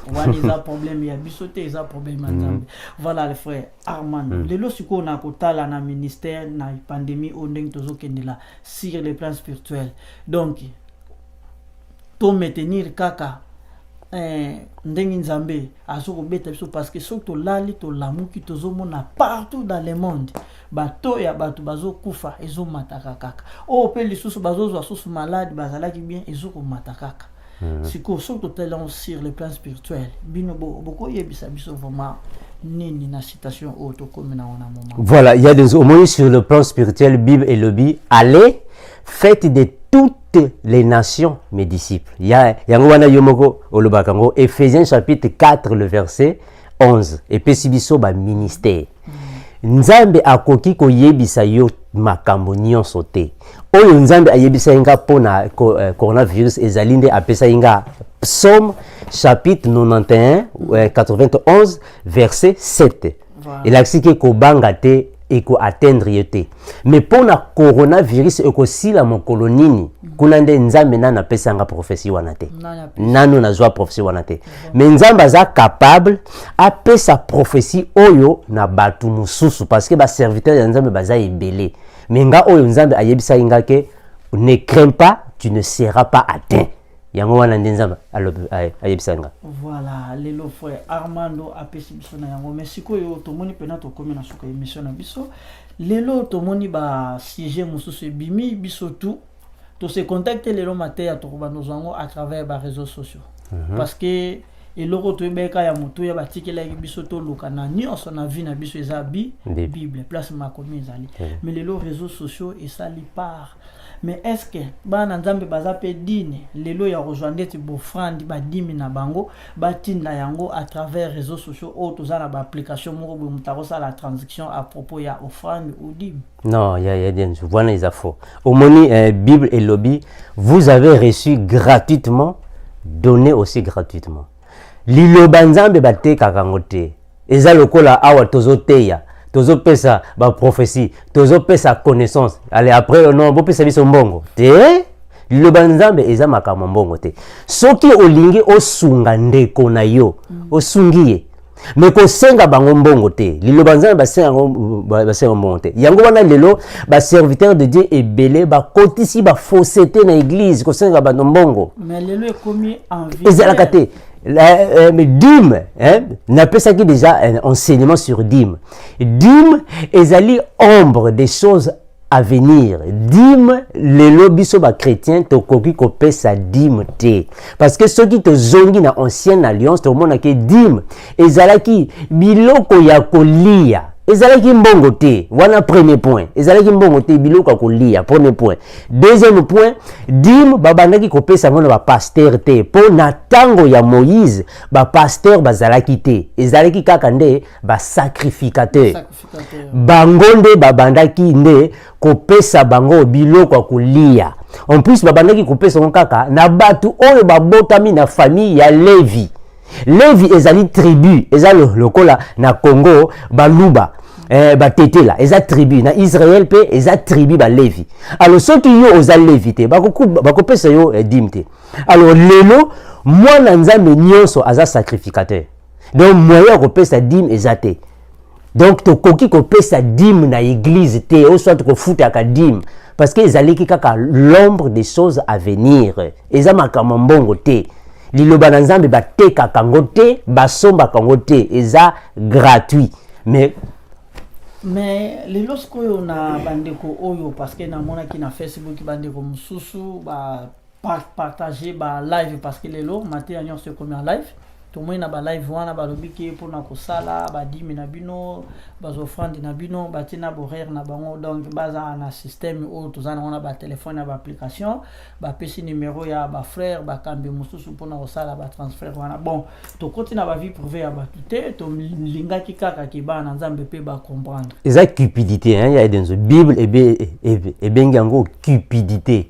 Voilà les problèmes, il y a bisoté, il y a problème. Voilà les frères Armand. Les lorsqu'on siko na kotala na ministère na pandémie on deng tozo kendela sur le plan spirituel. Donc to maintenir kaka ndenge nzambe azoko beta biso parce que surtout lali to lamuki tozo mona partout dans le monde. Bato ya bato bazo kufa ezo mataka kaka. O pe lisusu bazo zo susu malade bazalaki bien ezoko matakaka. Siko surtout talent sur le plan spirituel bino beaucoup yebisa biso vraiment nini na citation auto comme na on a moment. Voilà, il y a des au moins sur le plan spirituel Bible et lobby allez faites de toutes les nations mes disciples. Il y a wana yomoko olobakango Éphésiens chapitre 4 le verset 11 et pesibiso ba ministère. Nzambe akoki ko yebisa yo makambo nyonso te. Oyo Nzambe ayebisa inga pona coronavirus ezalinde apesa inga Psaume chapitre 91 91 verset 7. Voilà. Il a expliqué ko banga te eko atteindre yote. Mais pour na coronavirus eko sila mokolo nini kuna nde nzambe na pesanga prophétie wana te. Nanu na zwa prophétie wana te. Mais nzambe aza capable a pesa prophétie oyo na batu mususu parce que ba serviteur ya nzambe baza ebele. Mais nga oyo nzambe ayebisa inga ke ne crains pas, tu ne seras pas atteint. Yango wana nde nzambe ayebisa nga. Voilà, lelo frère Armando apesi biso na yango. Mais sikoyo tomoni pena to komi na suka émission na biso. Lelo tomoni ba sujet mususu bimi biso tout. To se contacter lelo matin ya to bando zango à travers ba réseaux sociaux. Parce que eloko to ebeka ya moto ya batikela biso to lokana nyonso na vie na biso eza Bible place makomi ezali. Mais lelo réseaux sociaux et ça li part. Mais est-ce que bana nzambe baza pe dine lelo ya rejoindre ti bofrandi ba dimi na bango batinda yango à travers réseaux sociaux ou to za na ba application moko bo mutako sa la transaction à propos ya offrande ou dîme? Non, il y a des voilà les infos. Au moni Bible et lobby, vous avez reçu gratuitement, donné aussi gratuitement. Liloba nzambe bateka kangote. Eza lokola awa tozoteya. Tozo pesa ba prophétie, tozo pesa connaissance. Allez après non bo pesa biso mbongo. Te le banzambe eza makama mbongo te. Soki olingi osunga ndeko na yo, osungiye. Mais ko senga bango mbongo te. Lilo banzambe basenga mbongo te. Yango wana lelo ba serviteur de Dieu ebele ba kotisi ba fausseté na église ko senga ba mbongo. Mais lelo ekomi en vie. Ezalaka te. Mais dîme, n'a pas ça qui déjà un enseignement sur dîme. Dîme ezali ombre des choses à venir. Dîme, les lobbies sont chrétiens, to koki ko pesa dîme te. Parce que ceux qui te zongi na ancienne alliance, to mona ke dîme, ezalaki biloko ya kolia. Ezalaki mbongo te. Voilà premier point. Ezalaki mbongo te biloko kolia, premier point. Deuxième point, dîme babandaki ko pesa ngona ba pasteur te. Po na tango ya Moïse, ba pasteur bazalaki te. Ezalaki kaka nde ba sacrificateur. Bangonde babandaki nde ko pesa bango biloko kolia. En plus babandaki ko pesa kaka na batu oyo babotami na famille ya Lévi. Lévi ezali tribu, ezali lokola na Congo baluba. Batetela eza tribu na Israël pe eza tribu ba Lévi. Alors ceux qui yo oza Lévi te bakopesa yo dîme. Alors lelo mwana nzambe nyonso aza sacrificateur. Donc moyen kopesa dîme eza te. Donc to koki kopesa dîme na église te ou soit ko futa ka dîme parce que ezaliki kaka l'ombre des choses à venir. Eza makama mbongo te. Liloba na nzambe bateka kango te, basomba kango te, eza gratuit. Mais les lorsque on a bandeko oyo parce que na mona ki na Facebook bandeko mususu ba partager ba live parce que les lots matin nyon se comme en live tout monde na ba live wana ba lobiki pour na ko sala ba dimi na bino ba offrande na bino ba tina borer na bango donc baza na système ou tout ça on a ba téléphone na ba application ba pesi numéro ya ba frère ba kambi mususu pour na ko sala ba transfert wana bon to continue ba vie privée ya ba tuté to linga ki kaka ki ba na nzambe pe ba comprendre eza cupidité hein ya dans Bible et bengango cupidité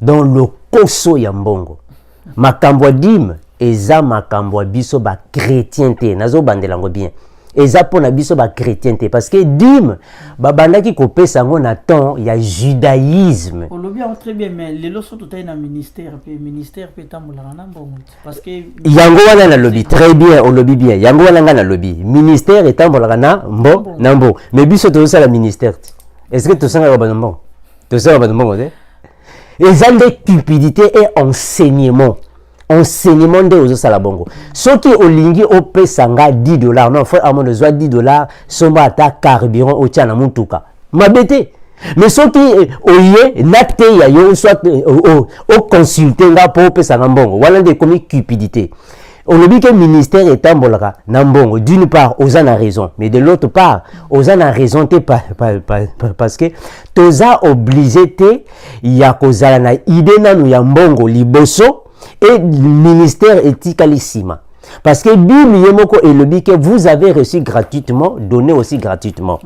dans le koso ya mbongo makambo dîme eza makambo biso ba chrétienté nazo bandelango bien eza pona biso ba chrétienté parce que dîme babandaki kopesa ngo na temps ya judaïsme on le bien très bien mais les loso tout est na ministère pe tambola na mbongo parce que yango wana na lobby très bien on lobby bien yango wana nga na lobby ministère et tambola na mbo mais biso to ça la ministère est-ce que to sanga ba mbo to sanga ba mbo te eza de cupidité et enseignement de ozo sala bongo soki olingi opesa nga $10 non frère amon de $10 somba ata carburant o tia na mutuka mabete mais soki oye nakte ya yo soit o consulter nga po opesa nga mbongo wala de komi cupidité on le dit que le ministère est tambolaka na mbongo d'une part oza na raison mais de l'autre part oza na raison te parce que toza obligé te ya kozala na idée nanu ya mbongo liboso et le ministère etikalisima parce que Bible yemoko et le dit que vous avez reçu gratuitement donné aussi gratuitement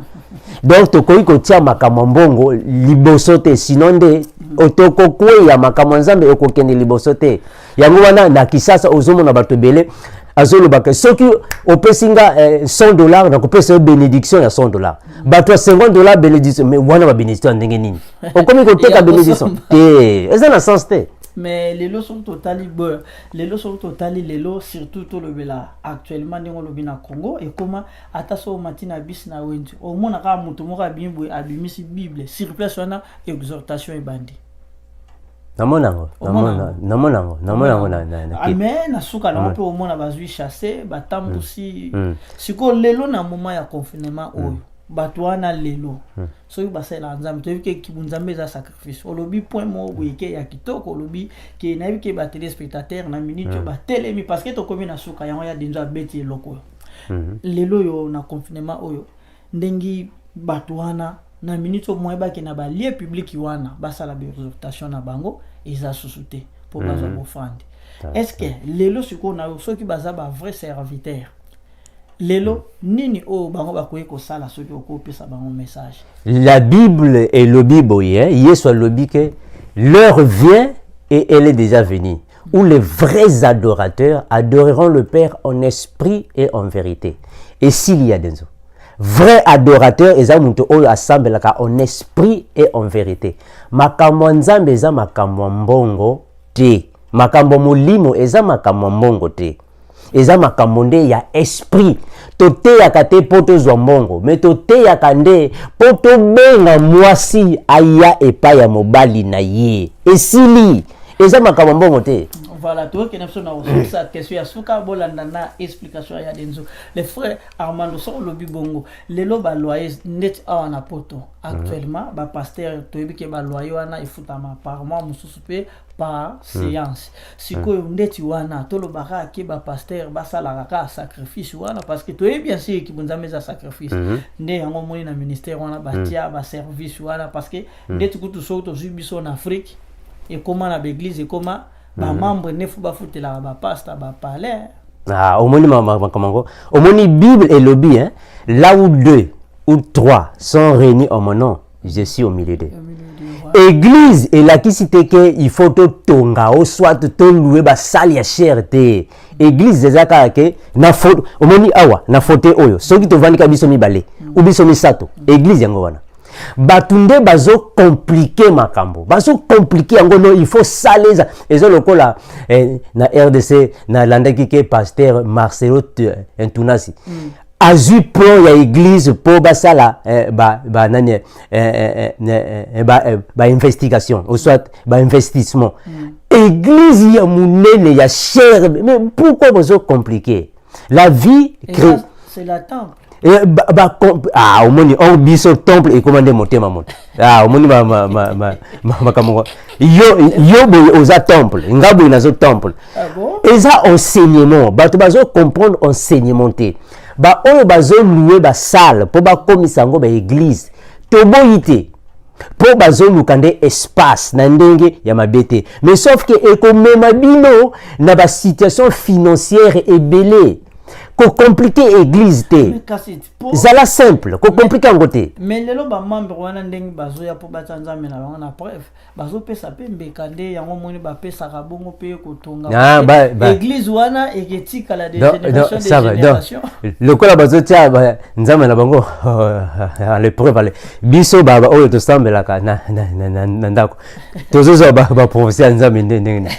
donc tokoki kotia makambo mbongo liboso te sinon nde otoko kwe ya makambo nzambe okokende liboso te yango wana na kisasa ozomona bato bele azolobaka soki opesinga $100 nakopesa bénédiction ya $100 bato ya $50 bénédiction mais wana babénédiction ya ndenge nini okomi koteka bénédiction te eza na sens te. Mais les lots sont totally beurre. Les lots sont totally les lots, surtout tout le bela. Actuellement, nous sommes au Congo et comment attaso au matin à bis na wentu. Au moins, on a mutumora bien boue abimisi Bible. Sur place, on a exhortation et bandi. Namonango. Mais na suka na peu au moins na bazui chassé, batambu si. Siko lelo na moment ya confinement oyo. Batwana lelo soki basala nzambe to ke kibunzambe za sacrifice olobi point mo weke ya kitoko olobi ke na ke ba téléspectateur na minute ba telemi parce que to komi na suka yango ya denja beti loko lelo yo na confinement oyo ndengi batwana na minute mo ba ke na ba lieu public wana basala ba exhortation na bango eza susute pour baza bofandi est-ce que lelo siko na soki baza ba vrai serviteur lelo nini o bango bakoye ko sala soki okopesa bango message. La Bible est le Bible Yesu alobi que l'heure vient et elle est déjà venue où les vrais adorateurs adoreront le Père en esprit et en vérité. Et s'il y a des vrais adorateurs eza muntu oyo asambelaka en esprit et en vérité. Makambo nzambe eza makambo mbongo te. Makambo molimo eza makambo mbongo te. Eza makambo nde ya esprit toteyaka te po tozwa mbongo me toteyaka nde po tobenga mwasi aya epai ya mobali na ye esili eza makambo mbongo te. Voilà, toi qui n'as pas cette question, Suka Bolandana, explication ya denzo. Les frères Armando sont le bibongo. Les loba loyer net en apoto. Actuellement, ba pasteur toyebi ke ba loyer wana ifutama par mois mususupe par séance. Siko ndeti wana to lo baka ke ba pasteur ba sala ka sacrifice wana parce que toyebi bien sûr ki bunzame za sacrifice. Nde yango moni na ministère wana ba tia ba service wana parce que ndeti kutu soto zubiso en Afrique et comment la église et comment ba membre ne faut pas foutre la ba pasteur ba palais. Ah, au moni Bible et lobby hein. Là où 2 ou 3 sont réunis en mon nom, je suis au milieu d'eux. Église et la qui cité que il faut te tonga ou soit te louer ba salle ya cherté. Église des aka ke na faute au moni awa na faute oyo. Soki to vandi ka biso mibale ou biso misato. Église yango wana. Batunde bazo compliqué makambo bazo compliqué yango no il faut saleza ezo lokola na RDC na landaki ke pasteur Marcelo Ntunasi azu plan ya église po basala ba nani ba investigation ou soit ba investissement église ya munene ya cher mais pourquoi bazo compliqué la vie c'est la temple. Au moni on biso temple et commandé monter ma monte au moni ma yo boy oza temple ngabo nazo temple eza enseignement bato bazo comprendre enseignement te ba oyo bazo louer ba salle po ba komisa ngo ba église to boyité po bazo lukande espace na ndenge ya mabete mais sauf que ekomema bino na ba situation financière ebelé ko compliqué église te zala simple ko compliqué ngote mais lelo ba membre wana ndenge bazo ya po batanza mena bango na preuve bazo pesa pe mbekande yango moni ba pesa ka bongo pe ko tonga église wana eketika la génération des générations le kola bazo tia nzambe na bango le preuve biso baba oyo to sambela ka na ndako tozozo ba prophétie nzambe ndenge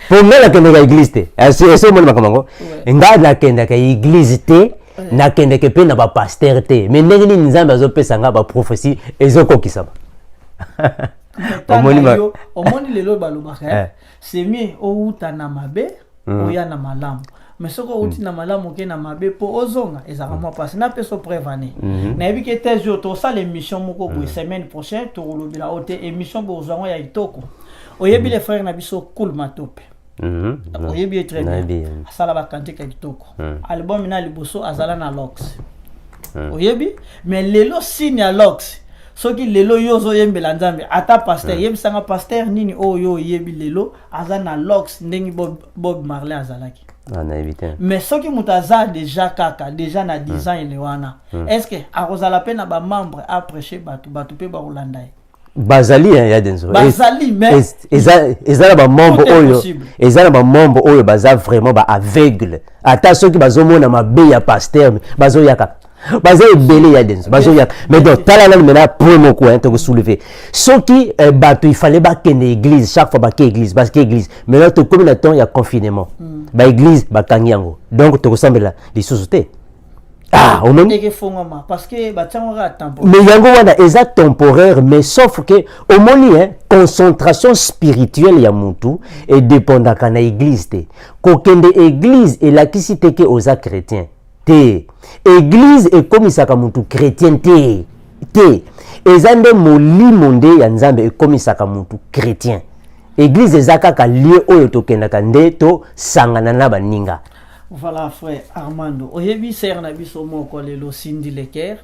pour moi la kende ka église te c'est moi makambo nga na kende ka église te na kende ke pe na ba pasteur te mais ndenge ni nzambe azopesa nga ba prophétie ezokokisa omoni lelo balobaka c'est mieux outa na mabe oya na malamu mais soko outi na malamu ke na mabe po ozonga ezaka mo passe na peso prévané na ebi ke tes jours to ça l'émission moko bo semaine prochaine to lobila ote émission bo zongo ya itoko oyebi les frères na biso cool matope oyebi très bien asala ba kantika kitoko album na liboso azala na Lox oyebi mais lelo signe ya Lox soki lelo yozo yembela nzambe ata pasteur yebisanga pasteur nini oyo yebi lelo azana Lox ndenge Bob Marley azalaki mais soki mutaza déjà kaka déjà na 10 ans elewana est-ce que arozala pe na ba membre a prêcher batu pe ba rolanda bazali ya denzo bazali mais ezala ba membre oyo ezala ba membre oyo baza vraiment ba aveugle ata soki bazomona mabe ya pasteur bazoyaka baza ebele ya denzo bazoyaka mais donc tala na mena premier coup hein to soulever soki bato il fallait ba kende église chaque fois ba ke église parce que église maintenant to comme na temps ya confinement ba église ba kangi yango donc to kosambela lisusu te. Ah, on parce que mais yango wana eza temporaire mais sauf que au moins hein, concentration spirituelle ya mutu et dépendaka na église te kokende église et la kisite ke oza chrétien te église et komisaka mutu chrétien te eza nde molimo nde ya nzambe e komisaka mutu chrétien église eza kaka lieu oyo tokendaka nde to sangana na baninga. Voilà frère Armando oyebi ser na biso moko lelo Cindy Leker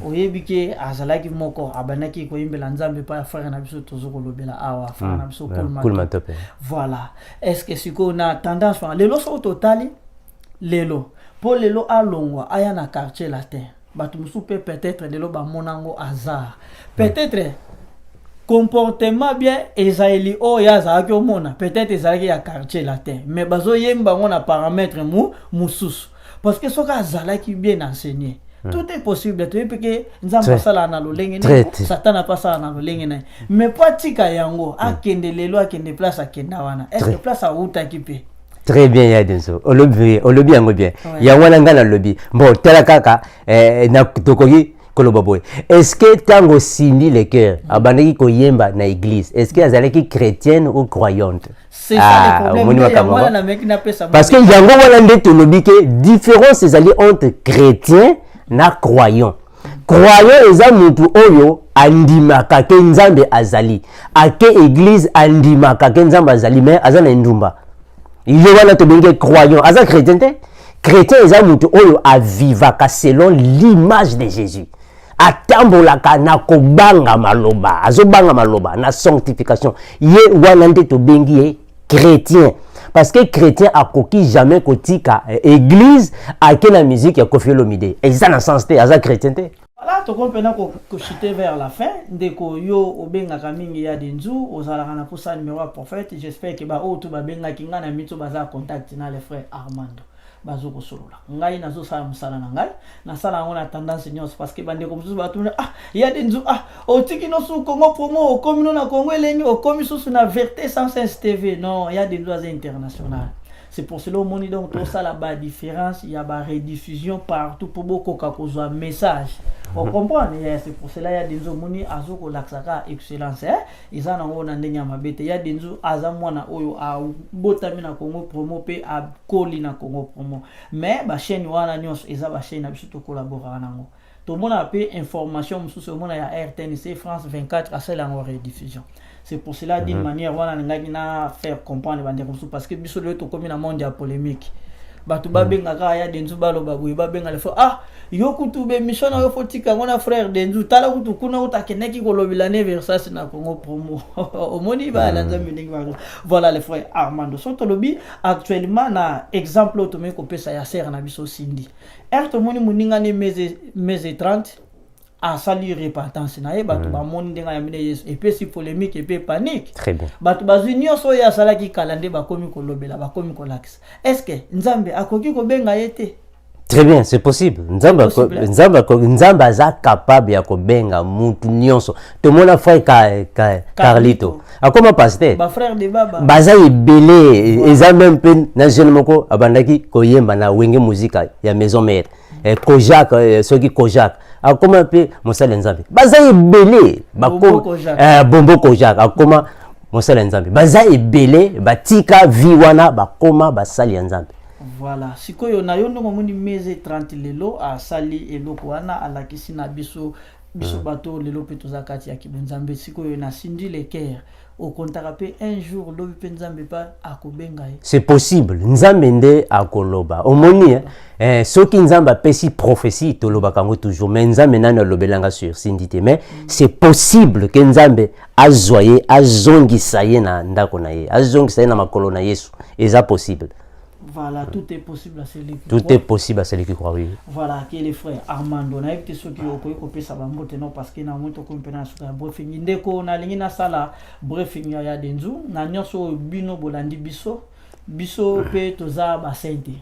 oyebi ke azalaki moko abanaki ko yimbela nzambe pa frère na biso tozoko lobela awa frère na biso Cool Matope. Voilà est-ce que siko na tendance lelo so totali lelo po lelo alongwa aya na quartier latin batu musu peut-être lelo ba monango hasard peut-être comportement bien Esaïli o yaza ki omona peut-être ezalaki ya quartier latin mais bazo yemba ngona paramètre mususu parce que soka azalaki bien enseigné tout est possible tu peux que nzamba sala na lolenge ne satana pasa na lolenge ne mais pratika yango akende lelo akende place akenda wana est-ce que place a utaki pe. Très bien ya denso olobi yango bien ya wana ngana lobi bon tela kaka na tokoki Kolobaboy. Est-ce que tango Cindy Leker abandaki koyemba na église est-ce que azalaki chrétienne ou croyante? C'est ça le problème. Parce que yango wana nde tolobi ke différence ezali entre chrétien na croyant. Croyant eza mutu oyo andimaka ke nzambe azali. Ake église andimaka ke nzambe azali mais azana ndumba. Iyo wana tobengi croyant. Aza chrétien te? Chrétien eza mutu oyo avivaka selon l'image de Jésus. Atambolaka na kobanga maloba azobanga maloba na sanctification ye wana nde to bengi chrétien parce que chrétien akoki jamais kotika église ake na musique ya Koffi Olomide eza na sens te aza chrétien te. Voilà to kompena ko chiter vers la fin ndeko yo obenga kamingi ya denzu ozalaka na posa numéro ya prophète j'espère que ba o to ba benga kinga na mito baza contact na le frère Armando bazoko solola ngai nazo sala musala na ngai na sala ngona tendance nyos parce que bande comme tout bato ya denzu otiki no su Congo promo o komino na Congo elengi o komiso su na Verté 116 TV non ya denzu az international. C'est pour cela au monde donc tout ça là-bas différence il y a ba rediffusion partout pour beaucoup kakozwa message. On comprend c'est pour cela il y a des moni azoko laksaka excellence ils en ont na ndenya mabete il y a des azamwana oyo a botami na Congo promo pe a koli na Congo promo mais ba chaîne wana nyos eza ba chaîne na biso to collaborer nango to mona pe information mususu mona ya RTNC France 24 à celle en rediffusion. C'est pour cela d'une manière wana ngaki na faire comprendre bande comme ça parce que biso le to comme na monde ya polémique batu babenga ka ya denzu balo babuyi babenga le fo yokutu be mission na yofotika ngona frère denzu tala kutu kuna utakeneki kolobila ne versas na Congo promo omoni ba lanza mining ba voilà le frère Armando so tolobi actuellement na exemple automé ko pesa ya ser na biso Cindy erto moni muninga ne meze 30 a sali repentance na bato ba moni ndenga ya mine Yesu et puis si polémique et puis panique. Très bien. Bato bazunio so ya salaki kalande ba komi ko lobela ba komi ko lax. Est-ce que nzambe akoki ko benga yete? Très bien, c'est possible. Nzamba za capable ya ko benga mutu nyonso. To mona frère Carlito. Akoma pasteur. Ba frère de baba. Baza ebele eza même pe na jeune moko abandaki koyemba na wenge muzika ya maison mère. Kojak soki Kojak akoma pe mosala nzambe baza ebele bombo Kojak akoma mosala nzambe baza ebele batika vi wana bakoma basali nzambe. Voilà sikoyo na yo ndongo moni meze 30 lelo a sali eloko wana alakisi na biso bato lelo pe tozakati ya kibonzambe sikoyo na Cindy Leker au contacter un jour lobi pe nzambe pa akobenga. C'est possible nzambe nde akoloba omoni soki nzambe pesi prophétie toloba kango toujours mais nzambe nana lobelanga sur Cindy mais c'est possible que nzambe azongisa ye na ndako na ye azongisa ye na makolo na Yesu eza possible. Voilà, tout est possible à celui qui Tout croit. est possible à celui qui croit, oui. Voilà, qui est le frère Armando. Na été ceux qui ont coupé sa bambote non parce que na moto compena sur briefing ndeko na lingi na sala briefing ya denzu na nyonso bino bolandi biso biso pe toza ba sente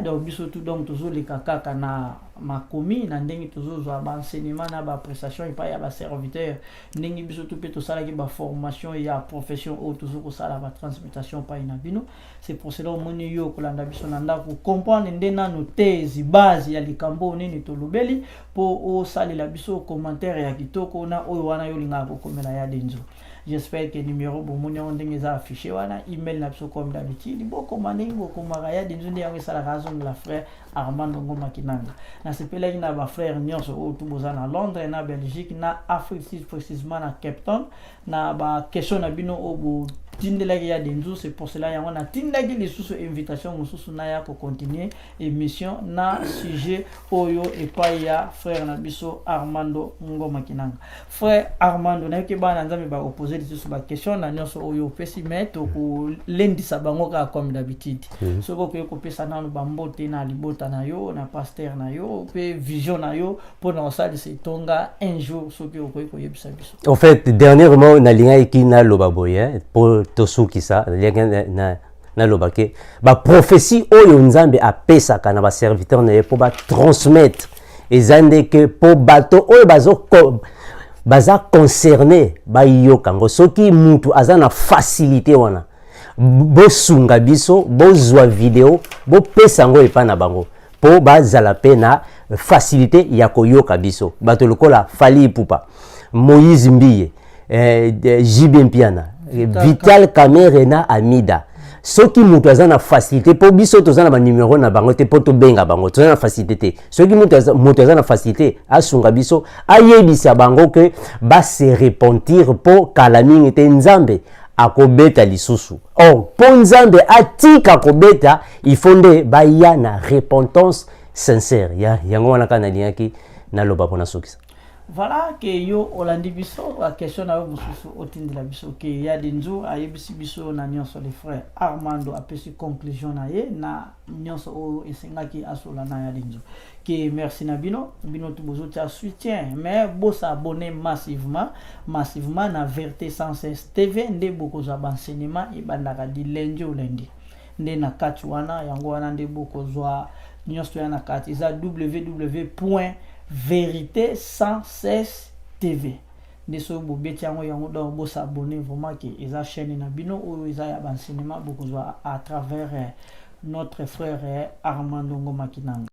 donc biso tout donc toujours les kaka na makomi na ndenge toujours zo ba enseignement na ba prestation et pas ya ba serviteur ndenge biso tout pe to sala ki ba formation ya profession ou toujours ko sala ba transmutation pa ina bino c'est pour cela moni yo ko landa biso na ndako comprendre ndena no tezi base ya likambo nini to lobeli po o sali la biso commentaire ya kitoko na oyo wana yo linga ko komela ya denzo. J'espère que le numéro pour mon est affiché. Email n'a pas comme d'habitude. Beaucoup de commaraya des unis avec la raison de la frère Armando Ngoma Kinanga. Dans ce pays, il y a un frère Nyons au Toubouzan à Londres, en Belgique, en Afrique, précisément à Cape Town. Il y a une question au Tindelagi a denzu, c'est pour cela qu'on a Tindagi les sous invitation sous naya pour continuer émission na sujet oyo et pas ya frère Nabiso Armando Ngoma Kinanga. Frère Armando na ke ba nzambe ba opposer des sous ba question na nyonso oyo pesi mettre ko lendi sabango ka comme d'habitude. So ko ko pesa na ba mbote na libota na yo na pasteur na yo pe vision na yo pour na sala se tonga un jour so ko ko yebisa biso. En fait, dernièrement na linga ikina lobaboye pour tosuki sa na lobake ba prophétie oyo nzambe apesaka na ba serviteur na ye po ba transmettre ezande que po bato oyo baza concerné ba yokango soki mutu azana facilité wana bosunga biso bozwa vidéo bo pesa ngo epa na bango po bazala pe na facilité ya koyoka biso bato lokola Fali Ipupa, Moïse Mbiye, JB Mpiana, Vital Kamerena Amida. Ceux qui mutu azana facilité pour biso tozana ba numéro na bango te poto benga bango tozana facilité. Ceux qui mutu azana facilité asunga biso ayebisa bango que ba se repentir pour kalamingi te nzambe akobeta lisusu. Or pour nzambe atika kobeta il faut nde ba ya na repentance sincère. Ya yango wana kana liaki na loba pona sokisa. Voilà que yo olandi biso la question na mususu otindi la biso que ya denzo ayebisi biso na nyonso les frères Armando apesi conclusion na ye na nyonso o esengaki asola na ya denzo que merci na bino tout bozo tia soutien mais bo s'abonner massivement na Vérité 116 TV nde boko za enseignement e bandaka di lundi au lundi nde na kati wana yango wana nde boko zwa nyonso ya na kati za www.Vérité 116 TV. Deso bobeti yango yango donc bo s'abonner vraiment que eza chaîne na bino ou eza ya enseignement beaucoup à travers notre frère Armando Ngoma Kinanga.